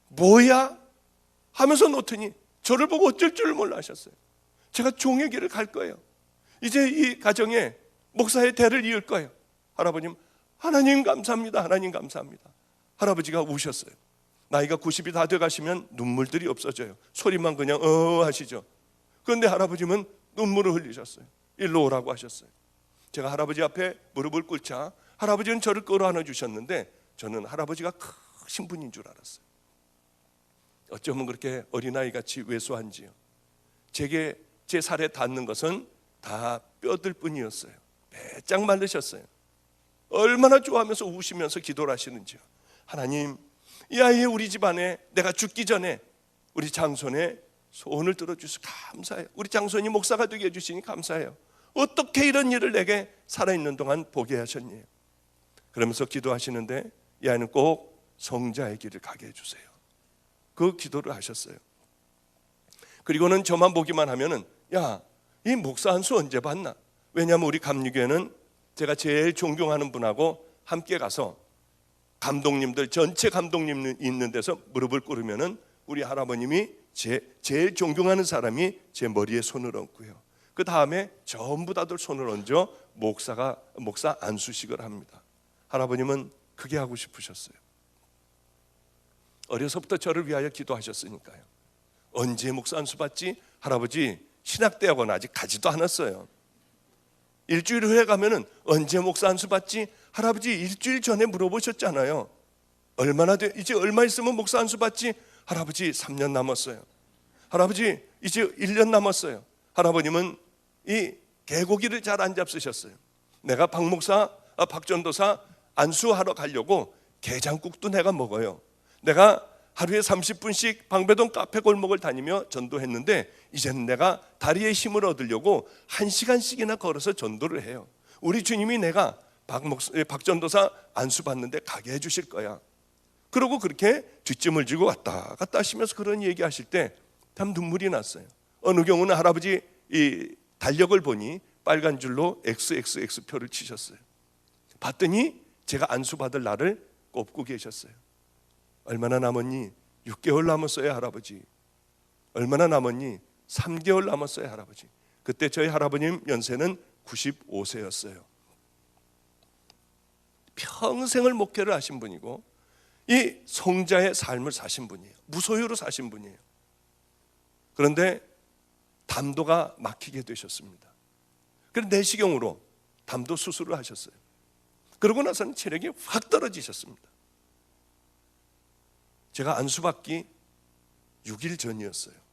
뭐야? 하면서 놓더니 저를 보고 어쩔 줄을 몰라 하셨어요. 제가 종의 길을 갈 거예요. 이제 이 가정에 목사의 대를 이을 거예요. 할아버님 하나님 감사합니다. 하나님 감사합니다. 할아버지가 우셨어요. 나이가 90이 다 돼가시면 눈물들이 없어져요. 소리만 그냥 하시죠. 그런데 할아버지는 눈물을 흘리셨어요. 일로 오라고 하셨어요. 제가 할아버지 앞에 무릎을 꿇자 할아버지는 저를 끌어안아 주셨는데 저는 할아버지가 크신 분인 줄 알았어요. 어쩌면 그렇게 어린아이같이 왜소한지요. 제게 제 살에 닿는 것은 다 뼈들 뿐이었어요. 배짱 말르셨어요. 얼마나 좋아하면서 우시면서 기도를 하시는지요. 하나님 이 아이의 우리 집안에 내가 죽기 전에 우리 장손의 소원을 들어주셔서 감사해요. 우리 장손이 목사가 되게 해주시니 감사해요. 어떻게 이런 일을 내게 살아있는 동안 보게 하셨니? 그러면서 기도하시는데 이 아이는 꼭 성자의 길을 가게 해주세요. 그 기도를 하셨어요. 그리고는 저만 보기만 하면은 야, 이 목사 한수 언제 봤나? 왜냐하면 우리 감리교회는 제가 제일 존경하는 분하고 함께 가서 감독님들 전체 감독님 있는 데서 무릎을 꿇으면은 우리 할아버님이 제일 존경하는 사람이 제 머리에 손을 얹고요. 그 다음에 전부 다들 손을 얹어 목사 안수식을 합니다. 할아버님은 그게 하고 싶으셨어요. 어려서부터 저를 위하여 기도하셨으니까요. 언제 목사 안수 받지? 할아버지 신학대학원 아직 가지도 않았어요. 일주일 후에 가면은 언제 목사 안수 받지? 할아버지 일주일 전에 물어보셨잖아요. 이제 얼마 있으면 목사 안수 받지? 할아버지 3년 남았어요. 할아버지 이제 1년 남았어요. 할아버님은 이 개고기를 잘 안 잡수셨어요. 내가 박전도사 안수하러 가려고 게장국도 내가 먹어요. 내가 하루에 30분씩 방배동 카페 골목을 다니며 전도했는데 이제는 내가 다리에 힘을 얻으려고 1시간씩이나 걸어서 전도를 해요. 우리 주님이 내가 박전도사 안수 받는데 가게 해주실 거야. 그러고 그렇게 뒷짐을 지고 왔다 갔다 하시면서 그런 얘기하실 때 참 눈물이 났어요. 어느 경우는 할아버지 이 달력을 보니 빨간 줄로 XXX 표를 치셨어요. 봤더니 제가 안수받을 날을 꼽고 계셨어요. 얼마나 남았니? 6개월 남았어요, 할아버지. 얼마나 남았니? 3개월 남았어요, 할아버지. 그때 저희 할아버님 연세는 95세였어요. 평생을 목회를 하신 분이고 이 성자의 삶을 사신 분이에요. 무소유로 사신 분이에요. 그런데 담도가 막히게 되셨습니다. 그래서 내시경으로 담도 수술을 하셨어요. 그러고 나서는 체력이 확 떨어지셨습니다. 제가 안수받기 6일 전이었어요.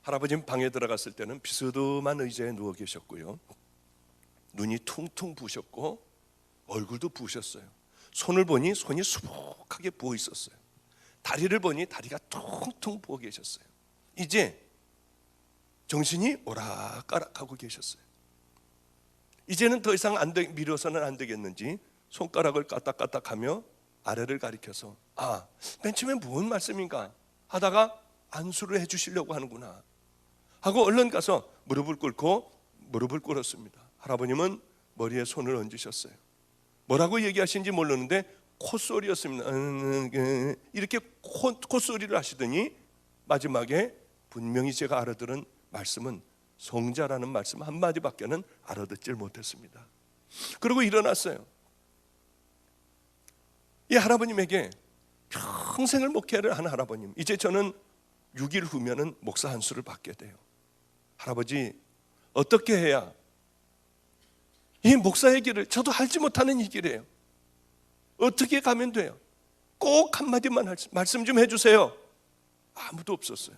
할아버님 방에 들어갔을 때는 비스듬한 의자에 누워 계셨고요. 눈이 퉁퉁 부으셨고 얼굴도 부으셨어요. 손을 보니 손이 수북하게 부어 있었어요. 다리를 보니 다리가 퉁퉁 부어 계셨어요. 이제 정신이 오락가락하고 계셨어요. 이제는 더 이상 밀어서는 안 되겠는지 손가락을 까딱까딱하며 아래를 가리켜서 맨 처음에 무슨 말씀인가 하다가 안수를 해주시려고 하는구나 하고 얼른 가서 무릎을 꿇었습니다. 할아버님은 머리에 손을 얹으셨어요. 뭐라고 얘기하신지 모르는데 콧소리였습니다. 이렇게 콧소리를 하시더니 마지막에 분명히 제가 알아들은 말씀은 성자라는 말씀 한마디밖에는 알아듣질 못했습니다. 그리고 일어났어요. 이 할아버님에게 평생을 목회를 한 할아버님, 이제 저는 6일 후면은 목사 한 수를 받게 돼요. 할아버지, 어떻게 해야 이 목사의 길을, 저도 알지 못하는 이 길이에요. 어떻게 가면 돼요? 꼭 한마디만 말씀 좀 해주세요. 아무도 없었어요.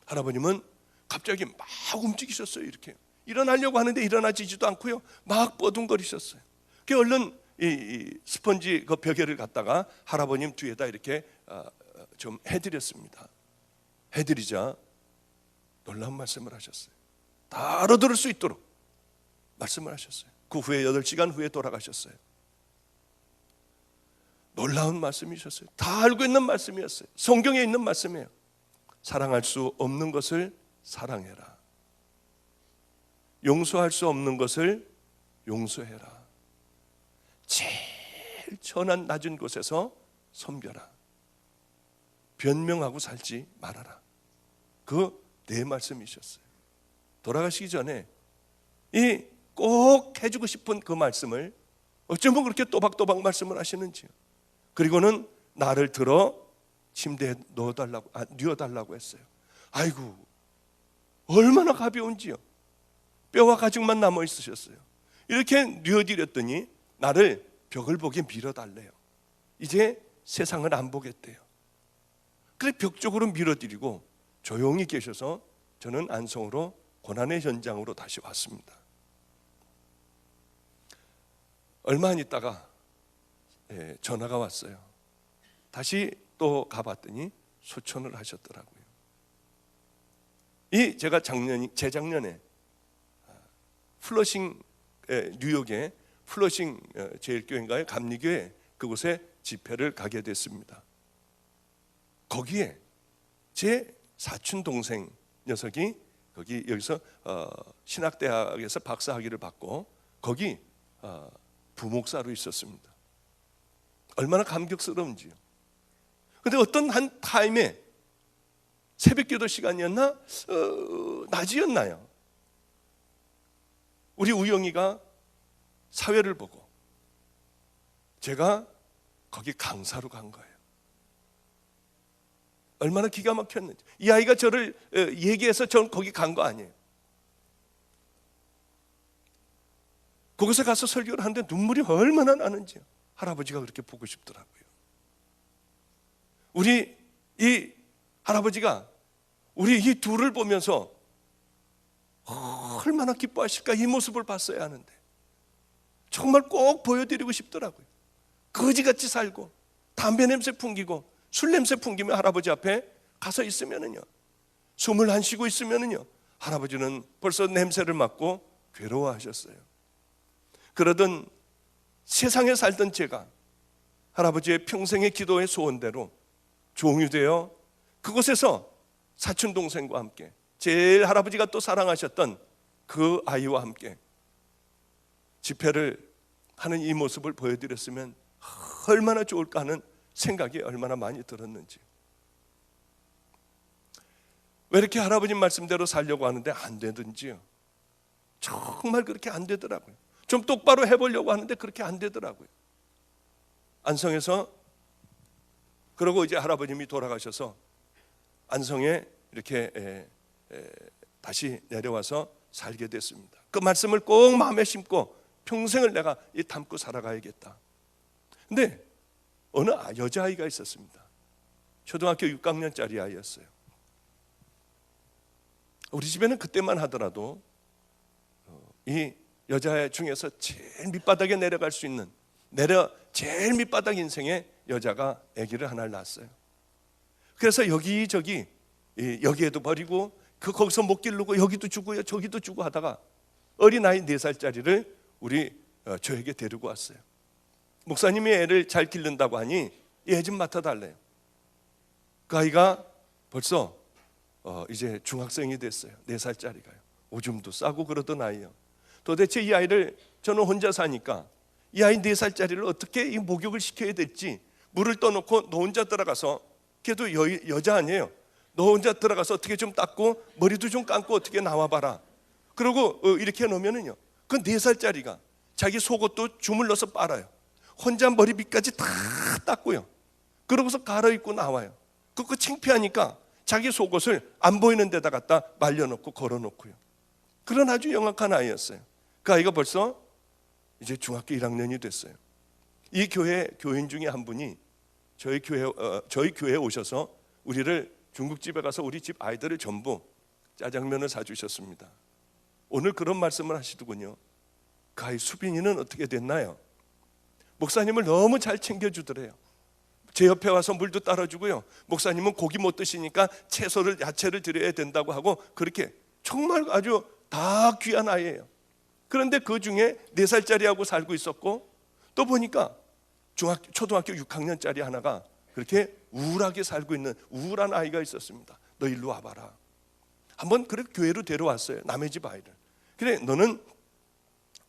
할아버님은 갑자기 막 움직이셨어요. 이렇게 일어나려고 하는데 일어나지도 않고요, 막 뻐둥거리셨어요. 그 얼른 이 스펀지 그 벽에를 갖다가 할아버님 뒤에다 이렇게 좀 해드렸습니다. 해드리자 놀라운 말씀을 하셨어요. 다 알아들을 수 있도록 말씀을 하셨어요. 그 후에 8시간 후에 돌아가셨어요. 놀라운 말씀이셨어요. 다 알고 있는 말씀이었어요. 성경에 있는 말씀이에요. 사랑할 수 없는 것을 사랑해라. 용서할 수 없는 것을 용서해라. 제일 천한 낮은 곳에서 섬겨라. 변명하고 살지 말아라. 그 네 말씀이셨어요. 돌아가시기 전에 이 꼭 해주고 싶은 그 말씀을 어쩌면 그렇게 또박또박 말씀을 하시는지요. 그리고는 나를 들어 침대에 뉘어달라고 했어요. 아이고, 얼마나 가벼운지요. 뼈와 가죽만 남아 있으셨어요. 이렇게 뉘어드렸더니 나를 벽을 보게 밀어달래요. 이제 세상을 안 보겠대요. 그래 벽 쪽으로 밀어드리고 조용히 계셔서 저는 안성으로 고난의 현장으로 다시 왔습니다. 얼마 안 있다가 전화가 왔어요. 다시 또 가봤더니 소천을 하셨더라고요. 제가 재작년에 플러싱, 뉴욕의 플러싱 제일교회인가요? 감리교회, 그곳에 집회를 가게 됐습니다. 거기에 제 사촌 동생 녀석이 여기서 신학대학에서 박사학위를 받고 거기 부목사로 있었습니다. 얼마나 감격스러운지요. 그런데 어떤 한 타임에 새벽기도 시간이었나? 낮이었나요? 우리 우영이가 사회를 보고 제가 거기 강사로 간 거예요. 얼마나 기가 막혔는지. 이 아이가 저를 얘기해서 전 거기 간 거 아니에요. 거기서 가서 설교를 하는데 눈물이 얼마나 나는지요. 할아버지가 그렇게 보고 싶더라고요. 우리 이 할아버지가 우리 이 둘을 보면서 얼마나 기뻐하실까. 이 모습을 봤어야 하는데 정말 꼭 보여드리고 싶더라고요. 거지같이 살고 담배 냄새 풍기고 술 냄새 풍기며 할아버지 앞에 가서 있으면은요, 숨을 안 쉬고 있으면은요, 할아버지는 벌써 냄새를 맡고 괴로워하셨어요. 그러던 세상에 살던 제가 할아버지의 평생의 기도의 소원대로 종유되어 그곳에서 사촌 동생과 함께 제일 할아버지가 또 사랑하셨던 그 아이와 함께 집회를 하는 이 모습을 보여드렸으면 얼마나 좋을까 하는 생각이 얼마나 많이 들었는지. 왜 이렇게 할아버지 말씀대로 살려고 하는데 안 되든지요. 정말 그렇게 안 되더라고요. 좀 똑바로 해보려고 하는데 그렇게 안 되더라고요. 안성에서, 그러고 이제 할아버님이 돌아가셔서 안성에 이렇게 다시 내려와서 살게 됐습니다. 그 말씀을 꼭 마음에 심고 평생을 내가 담고 살아가야겠다. 근데 어느 여자아이가 있었습니다. 초등학교 6학년짜리 아이였어요. 우리 집에는 그때만 하더라도 이 여자 중에서 제일 밑바닥에 내려갈 수 있는 제일 밑바닥 인생의 여자가 아기를 하나를 낳았어요. 그래서 여기저기 여기에도 버리고 거기서 못 기르고 여기도 주고요 저기도 주고 하다가 어린아이 4살짜리를 저에게 데리고 왔어요. 목사님이 애를 잘 기른다고 하니 애 좀 맡아달래요. 그 아이가 벌써 이제 중학생이 됐어요. 4살짜리가요. 오줌도 싸고 그러던 아이요. 도대체 이 아이를 저는 혼자 사니까 이 아이 4살짜리를 어떻게 이 목욕을 시켜야 될지, 물을 떠놓고 너 혼자 들어가서, 걔도 여자 아니에요. 너 혼자 들어가서 어떻게 좀 닦고 머리도 좀 감고 어떻게 나와봐라. 그러고 이렇게 해놓으면은요, 그 4살짜리가 자기 속옷도 주물러서 빨아요. 혼자 머리 밑까지 다 닦고요. 그러고서 갈아입고 나와요. 그거 창피하니까 자기 속옷을 안 보이는 데다 갖다 말려놓고 걸어놓고요. 그런 아주 영악한 아이였어요. 그 아이가 벌써 이제 중학교 1학년이 됐어요. 이 교회 교인 중에 한 분이 저희 교회에 오셔서 우리를 중국집에 가서 우리 집 아이들을 전부 짜장면을 사주셨습니다. 오늘 그런 말씀을 하시더군요. 그 아이 수빈이는 어떻게 됐나요? 목사님을 너무 잘 챙겨주더래요. 제 옆에 와서 물도 따라주고요. 목사님은 고기 못 드시니까 야채를 드려야 된다고 하고, 그렇게 정말 아주 다 귀한 아이예요. 그런데 그 중에 4살짜리하고 살고 있었고, 또 보니까 초등학교 6학년짜리 하나가 그렇게 우울하게 살고 있는 우울한 아이가 있었습니다. 너 일로 와봐라. 한번 그렇게 교회로 데려왔어요. 남의 집 아이를. 그래, 너는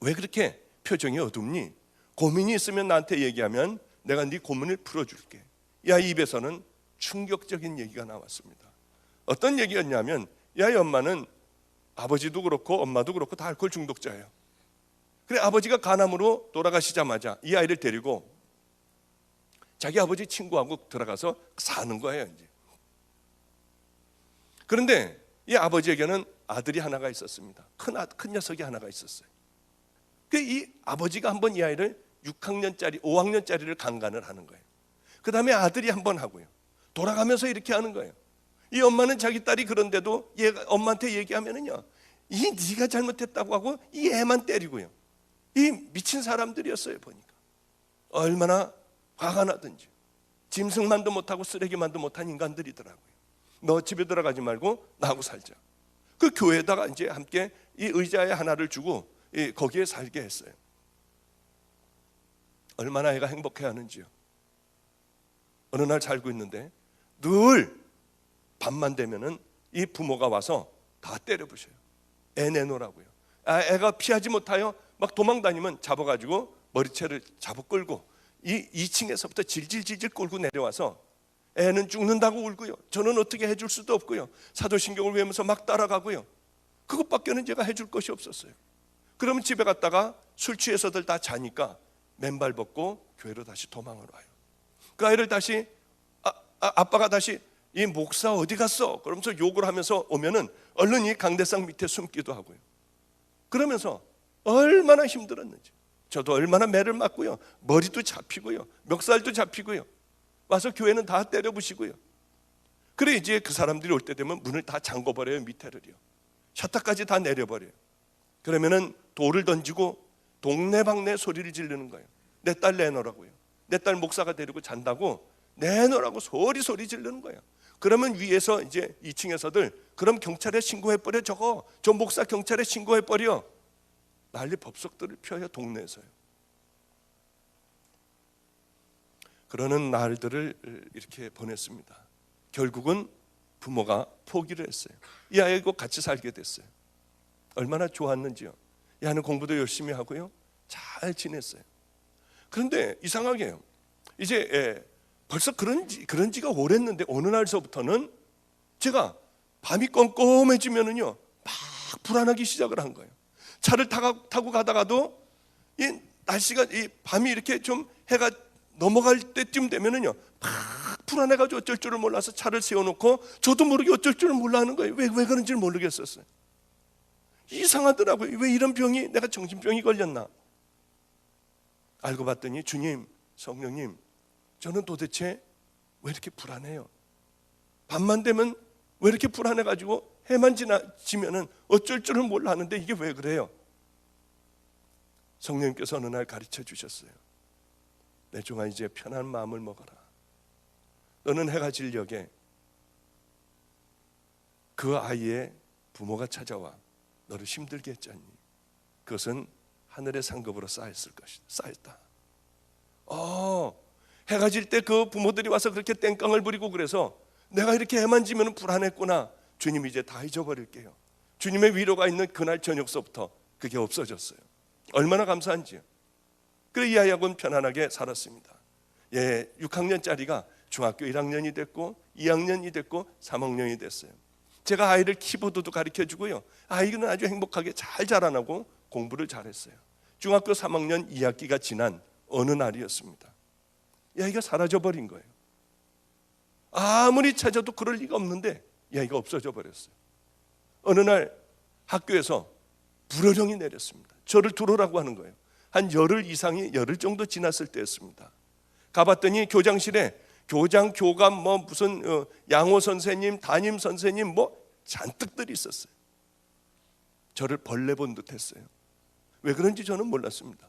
왜 그렇게 표정이 어둡니? 고민이 있으면 나한테 얘기하면 내가 네 고민을 풀어줄게. 이 아이 입에서는 충격적인 얘기가 나왔습니다. 어떤 얘기였냐면, 이 아이 엄마는, 아버지도 그렇고 엄마도 그렇고 다 알코올 중독자예요. 그래, 아버지가 간암으로 돌아가시자마자 이 아이를 데리고 자기 아버지 친구하고 들어가서 사는 거예요, 이제. 그런데 이 아버지에게는 아들이 하나가 있었습니다. 큰 녀석이 하나가 있었어요. 이 아버지가 한번 이 아이를 6학년짜리, 5학년짜리를 강간을 하는 거예요. 그 다음에 아들이 한번 하고요. 돌아가면서 이렇게 하는 거예요. 이 엄마는 자기 딸이 그런데도 엄마한테 얘기하면은요, 네가 잘못했다고 하고 이 애만 때리고요. 이 미친 사람들이었어요. 보니까 얼마나 화가 나든지. 짐승만도 못하고 쓰레기만도 못한 인간들이더라고요. 너 집에 들어가지 말고 나하고 살자. 그 교회에다가 이제 함께 이 의자에 하나를 주고 거기에 살게 했어요. 얼마나 애가 행복해하는지요. 어느 날 살고 있는데 늘 밤만 되면은 이 부모가 와서 다 때려부셔요. 애 내놓으라고요. 애가 피하지 못하여 막 도망다니면 잡아가지고 머리채를 잡아 끌고 2층에서부터 질질질질 끌고 내려와서 애는 죽는다고 울고요. 저는 어떻게 해줄 수도 없고요. 사도신경을 외우면서 막 따라가고요. 그것밖에는 제가 해줄 것이 없었어요. 그러면 집에 갔다가 술 취해서들 다 자니까 맨발 벗고 교회로 다시 도망을 와요. 그 아이를 다시 아빠가 다시 이 목사 어디 갔어? 그러면서 욕을 하면서 오면은 얼른 이 강대상 밑에 숨기도 하고요. 그러면서 얼마나 힘들었는지. 저도 얼마나 매를 맞고요. 머리도 잡히고요. 멱살도 잡히고요. 와서 교회는 다 때려부시고요. 그래 이제 그 사람들이 올 때 되면 문을 다 잠궈버려요. 밑에를요. 셔터까지 다 내려버려요. 그러면은 돌을 던지고 동네방네 소리를 지르는 거예요. 내 딸 내놓으라고요. 내 딸 목사가 데리고 잔다고 내놓으라고 소리 지르는 거예요. 그러면 위에서 이제 2층에서들 그럼 경찰에 신고해버려. 저 목사 경찰에 신고해버려. 난리 법석들을 펴요. 동네에서요. 그러는 날들을 이렇게 보냈습니다. 결국은 부모가 포기를 했어요. 이 아이하고 같이 살게 됐어요. 얼마나 좋았는지요. 이 아이는 공부도 열심히 하고요, 잘 지냈어요. 그런데 이상하게요, 이제 벌써 그런 지가 오랬는데 어느 날서부터는 제가 밤이 껌껌해지면은요 막 불안하기 시작을 한 거예요. 차를 타고 가다가도 이 날씨가 이 밤이 이렇게 좀 해가 넘어갈 때쯤 되면은요 막 불안해가지고 어쩔 줄을 몰라서 차를 세워놓고 저도 모르게 어쩔 줄을 몰라 하는 거예요. 왜 그런지를 모르겠었어요. 이상하더라고요. 왜 이런 병이, 내가 정신병이 걸렸나. 알고 봤더니 주님, 성령님, 저는 도대체 왜 이렇게 불안해요? 밤만 되면 왜 이렇게 불안해가지고 해만 지나치면은 어쩔 줄을 몰라 하는데 이게 왜 그래요? 성령님께서 어느 날 가르쳐 주셨어요. 내 종아, 이제 편한 마음을 먹어라. 너는 해가 질 역에 그 아이의 부모가 찾아와 너를 힘들게 했잖니. 그것은 하늘의 상급으로 쌓였다. 해가 질 때 그 부모들이 와서 그렇게 땡깡을 부리고 그래서 내가 이렇게 해만 지면 불안했구나. 주님, 이제 다 잊어버릴게요. 주님의 위로가 있는 그날 저녁서부터 그게 없어졌어요. 얼마나 감사한지요. 그래 이 아이하고는 편안하게 살았습니다. 6학년짜리가 중학교 1학년이 됐고 2학년이 됐고 3학년이 됐어요. 제가 아이를 키보드도 가르쳐주고요, 아이는 아주 행복하게 잘 자라나고 공부를 잘했어요. 중학교 3학년 2학기가 지난 어느 날이었습니다. 이 아이가 사라져버린 거예요. 아무리 찾아도 그럴 리가 없는데 이 아이가 없어져 버렸어요. 어느 날 학교에서 불호령이 내렸습니다. 저를 들어오라고 하는 거예요. 한 열흘 정도 지났을 때였습니다. 가봤더니 교장실에 교장, 교감, 무슨 양호 선생님, 담임 선생님 잔뜩들이 있었어요. 저를 벌레 본 듯 했어요. 왜 그런지 저는 몰랐습니다.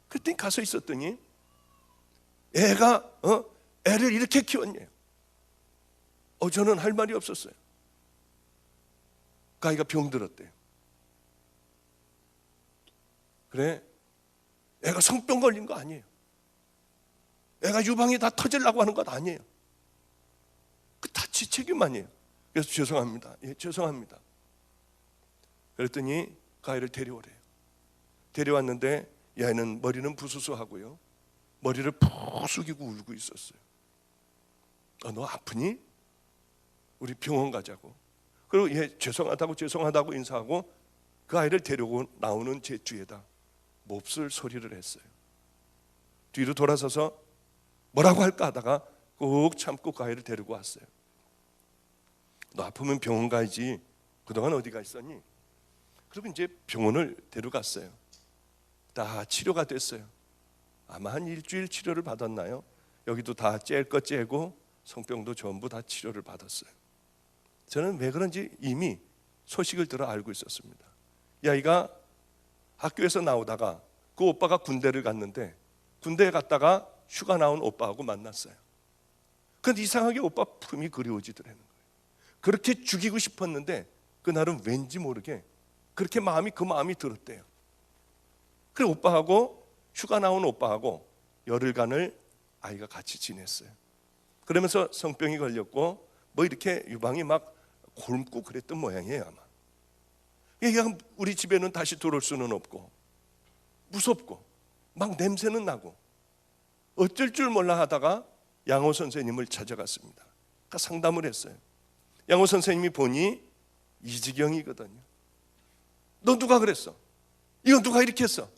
그랬더니 가서 있었더니 애가 애를 이렇게 키웠네요. 저는 할 말이 없었어요. 그 아이가 병들었대요. 그래, 애가 성병 걸린 거 아니에요. 애가 유방이 다 터지려고 하는 것 아니에요. 그 다 지 책임 아니에요. 그래서 죄송합니다. 죄송합니다. 그랬더니 그 아이를 데려오래요. 데려왔는데 이 아이는 머리는 부스스하고요, 머리를 푹 숙이고 울고 있었어요. 너 아프니? 우리 병원 가자고. 그리고 죄송하다고 인사하고 그 아이를 데리고 나오는 제 뒤에다 몹쓸 소리를 했어요. 뒤로 돌아서서 뭐라고 할까 하다가 꾹 참고 그 아이를 데리고 왔어요. 너 아프면 병원 가야지. 그동안 어디 가 있었니? 그리고 이제 병원을 데려갔어요. 다 치료가 됐어요. 아마 한 일주일 치료를 받았나요? 여기도 다 짤 거 째고 성병도 전부 다 치료를 받았어요. 저는 왜 그런지 이미 소식을 들어 알고 있었습니다. 이 아이가 학교에서 나오다가 그 오빠가 군대를 갔는데 군대에 갔다가 휴가 나온 오빠하고 만났어요. 그런데 이상하게 오빠 품이 그리워지더라는 거예요. 그렇게 죽이고 싶었는데 그날은 왠지 모르게 그렇게 그 마음이 들었대요. 그래 오빠하고 휴가 나온 오빠하고 열흘간을 아이가 같이 지냈어요. 그러면서 성병이 걸렸고 이렇게 유방이 막 곪고 그랬던 모양이에요. 아마 그냥 우리 집에는 다시 들어올 수는 없고 무섭고 막 냄새는 나고 어쩔 줄 몰라 하다가 양호 선생님을 찾아갔습니다. 그러니까 상담을 했어요. 양호 선생님이 보니 이 지경이거든요. 너 누가 그랬어? 이건 누가 이렇게 했어?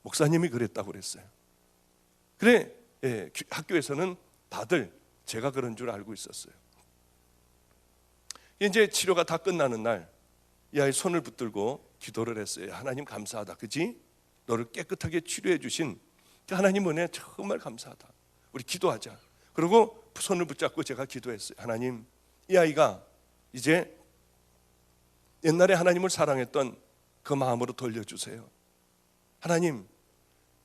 목사님이 그랬다고 그랬어요. 그래, 학교에서는 다들 제가 그런 줄 알고 있었어요. 이제 치료가 다 끝나는 날 이 아이 손을 붙들고 기도를 했어요. 하나님 감사하다. 그지? 너를 깨끗하게 치료해 주신 하나님 은혜 정말 감사하다. 우리 기도하자. 그리고 손을 붙잡고 제가 기도했어요. 하나님, 이 아이가 이제 옛날에 하나님을 사랑했던 그 마음으로 돌려주세요. 하나님,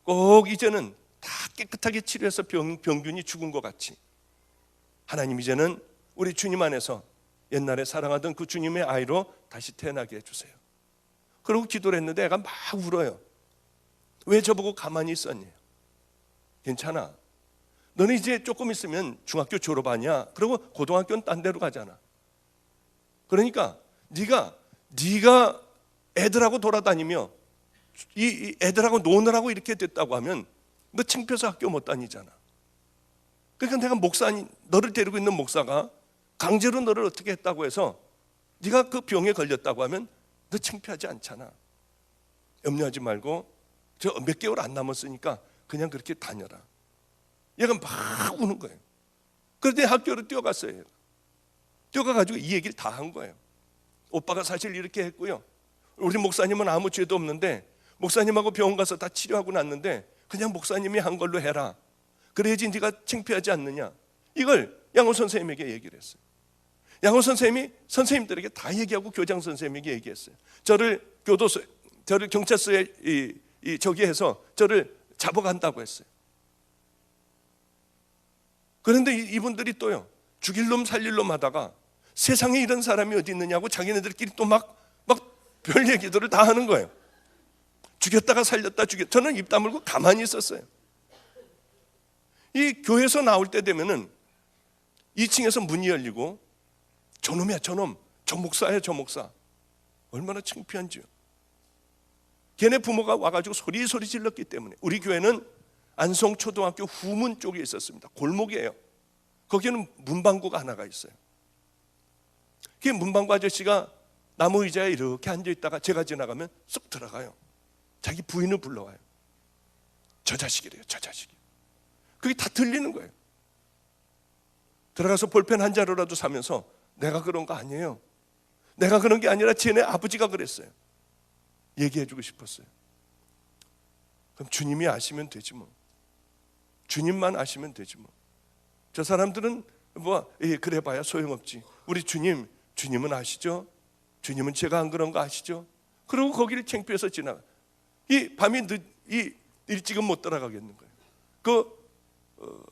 꼭 이제는 다 깨끗하게 치료해서 병균이 죽은 것 같이 하나님 이제는 우리 주님 안에서 옛날에 사랑하던 그 주님의 아이로 다시 태어나게 해주세요. 그러고 기도를 했는데 애가 막 울어요. 왜 저보고 가만히 있었니? 괜찮아. 너는 이제 조금 있으면 중학교 졸업하냐? 그리고 고등학교는 딴 데로 가잖아. 그러니까 네가 애들하고 돌아다니며 이 애들하고 노느라고 이렇게 됐다고 하면 너 창피해서 학교 못 다니잖아. 그러니까 내가 너를 데리고 있는 목사가 강제로 너를 어떻게 했다고 해서 네가 그 병에 걸렸다고 하면 너 창피하지 않잖아. 염려하지 말고 저 몇 개월 안 남았으니까 그냥 그렇게 다녀라. 얘가 막 우는 거예요. 그런데 학교로 뛰어갔어요. 얘가. 뛰어가가지고 이 얘기를 다 한 거예요. 오빠가 사실 이렇게 했고요. 우리 목사님은 아무 죄도 없는데 목사님하고 병원 가서 다 치료하고 났는데 그냥 목사님이 한 걸로 해라. 그래야지 네가 창피하지 않느냐. 이걸 양호 선생님에게 얘기를 했어요. 양호 선생님이 선생님들에게 다 얘기하고 교장 선생님에게 얘기했어요. 저를 경찰서에 저기 해서 저를 잡아간다고 했어요. 그런데 이분들이 또요, 죽일 놈 살릴 놈 하다가 세상에 이런 사람이 어디 있느냐고 자기네들끼리 또 막 별 얘기들을 다 하는 거예요. 죽였다가 살렸다 저는 입 다물고 가만히 있었어요. 이 교회에서 나올 때 되면은 2층에서 문이 열리고 저놈이야 저놈, 저 목사야 저 목사. 얼마나 창피한지요. 걔네 부모가 와가지고 소리 질렀기 때문에. 우리 교회는 안성초등학교 후문 쪽에 있었습니다. 골목이에요. 거기는 문방구가 하나가 있어요. 그 문방구 아저씨가 나무 의자에 이렇게 앉아있다가 제가 지나가면 쏙 들어가요. 자기 부인을 불러와요. 저 자식이래요. 저 자식이. 그게 다 들리는 거예요. 들어가서 볼펜 한 자루라도 사면서 내가 그런 거 아니에요. 내가 그런 게 아니라 쟤네 아버지가 그랬어요. 얘기해주고 싶었어요. 그럼 주님이 아시면 되지 뭐. 주님만 아시면 되지 뭐. 저 사람들은 그래 봐야 소용없지. 우리 주님은 아시죠? 주님은 제가 안 그런 거 아시죠? 그리고 거기를 창피해서 지나가. 이 밤이 일찍은 못 들어가겠는 거예요.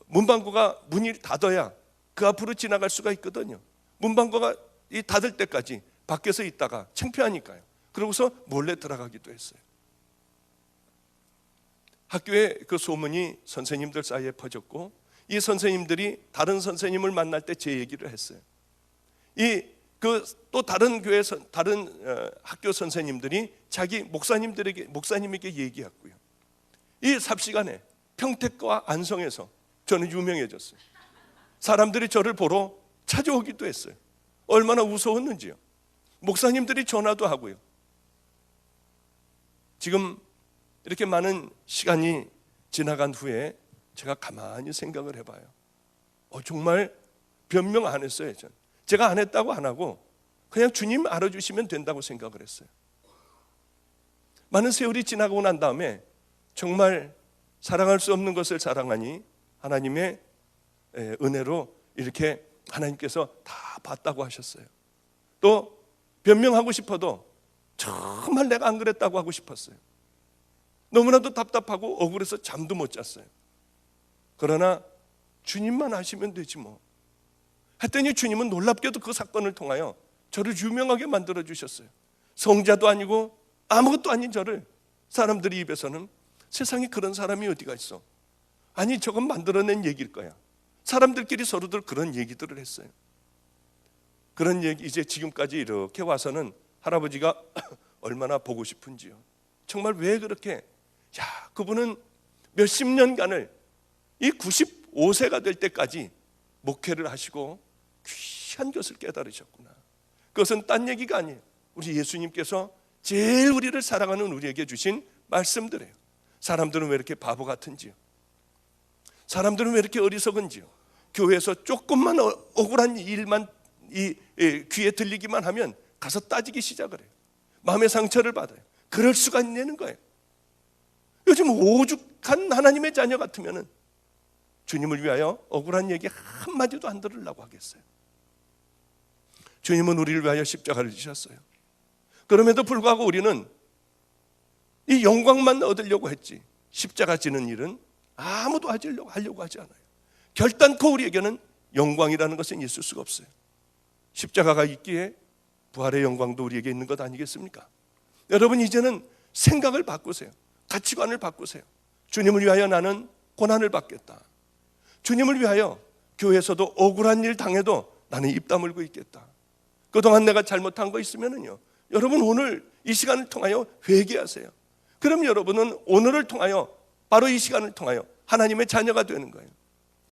문방구가 문이 닫아야 그 앞으로 지나갈 수가 있거든요. 문방구가 닫을 때까지 밖에서 있다가 창피하니까요. 그러고서 몰래 들어가기도 했어요. 학교에 그 소문이 선생님들 사이에 퍼졌고 이 선생님들이 다른 선생님을 만날 때 제 얘기를 했어요. 또 다른 교회에서 다른 학교 선생님들이 자기 목사님에게 얘기했고요. 이 삽시간에 평택과 안성에서 저는 유명해졌어요. 사람들이 저를 보러 찾아오기도 했어요. 얼마나 무서웠는지요. 목사님들이 전화도 하고요. 지금 이렇게 많은 시간이 지나간 후에 제가 가만히 생각을 해봐요. 정말 변명 안 했어요. 제가 안 했다고 안 하고 그냥 주님 알아주시면 된다고 생각을 했어요. 많은 세월이 지나고 난 다음에 정말 사랑할 수 없는 것을 사랑하니 하나님의 은혜로 이렇게 하나님께서 다 봤다고 하셨어요. 또 변명하고 싶어도 정말 내가 안 그랬다고 하고 싶었어요. 너무나도 답답하고 억울해서 잠도 못 잤어요. 그러나 주님만 아시면 되지 뭐. 했더니 주님은 놀랍게도 그 사건을 통하여 저를 유명하게 만들어 주셨어요. 성자도 아니고 아무것도 아닌 저를 사람들이 입에서는 세상에 그런 사람이 어디가 있어. 아니 저건 만들어낸 얘기일 거야. 사람들끼리 서로들 그런 얘기들을 했어요. 그런 얘기 이제 지금까지 이렇게 와서는 할아버지가 얼마나 보고 싶은지요. 정말 왜 그렇게 그분은 몇십 년간을 이 95세가 될 때까지 목회를 하시고 귀한 것을 깨달으셨구나. 그것은 딴 얘기가 아니에요. 우리 예수님께서 제일 우리를 사랑하는 우리에게 주신 말씀들이에요. 사람들은 왜 이렇게 바보 같은지요. 사람들은 왜 이렇게 어리석은지요. 교회에서 조금만 억울한 일만 귀에 들리기만 하면 가서 따지기 시작을 해요. 마음의 상처를 받아요. 그럴 수가 있는 거예요. 요즘 오죽한 하나님의 자녀 같으면 주님을 위하여 억울한 얘기 한마디도 안 들으려고 하겠어요. 주님은 우리를 위하여 십자가를 지셨어요. 그럼에도 불구하고 우리는 이 영광만 얻으려고 했지 십자가 지는 일은 아무도 하려고 하지 않아요. 결단코 우리에게는 영광이라는 것은 있을 수가 없어요. 십자가가 있기에 부활의 영광도 우리에게 있는 것 아니겠습니까? 여러분 이제는 생각을 바꾸세요. 가치관을 바꾸세요. 주님을 위하여 나는 고난을 받겠다. 주님을 위하여 교회에서도 억울한 일 당해도 나는 입 다물고 있겠다. 그동안 내가 잘못한 거 있으면은요, 여러분 오늘 이 시간을 통하여 회개하세요. 그럼 여러분은 오늘을 통하여, 바로 이 시간을 통하여 하나님의 자녀가 되는 거예요.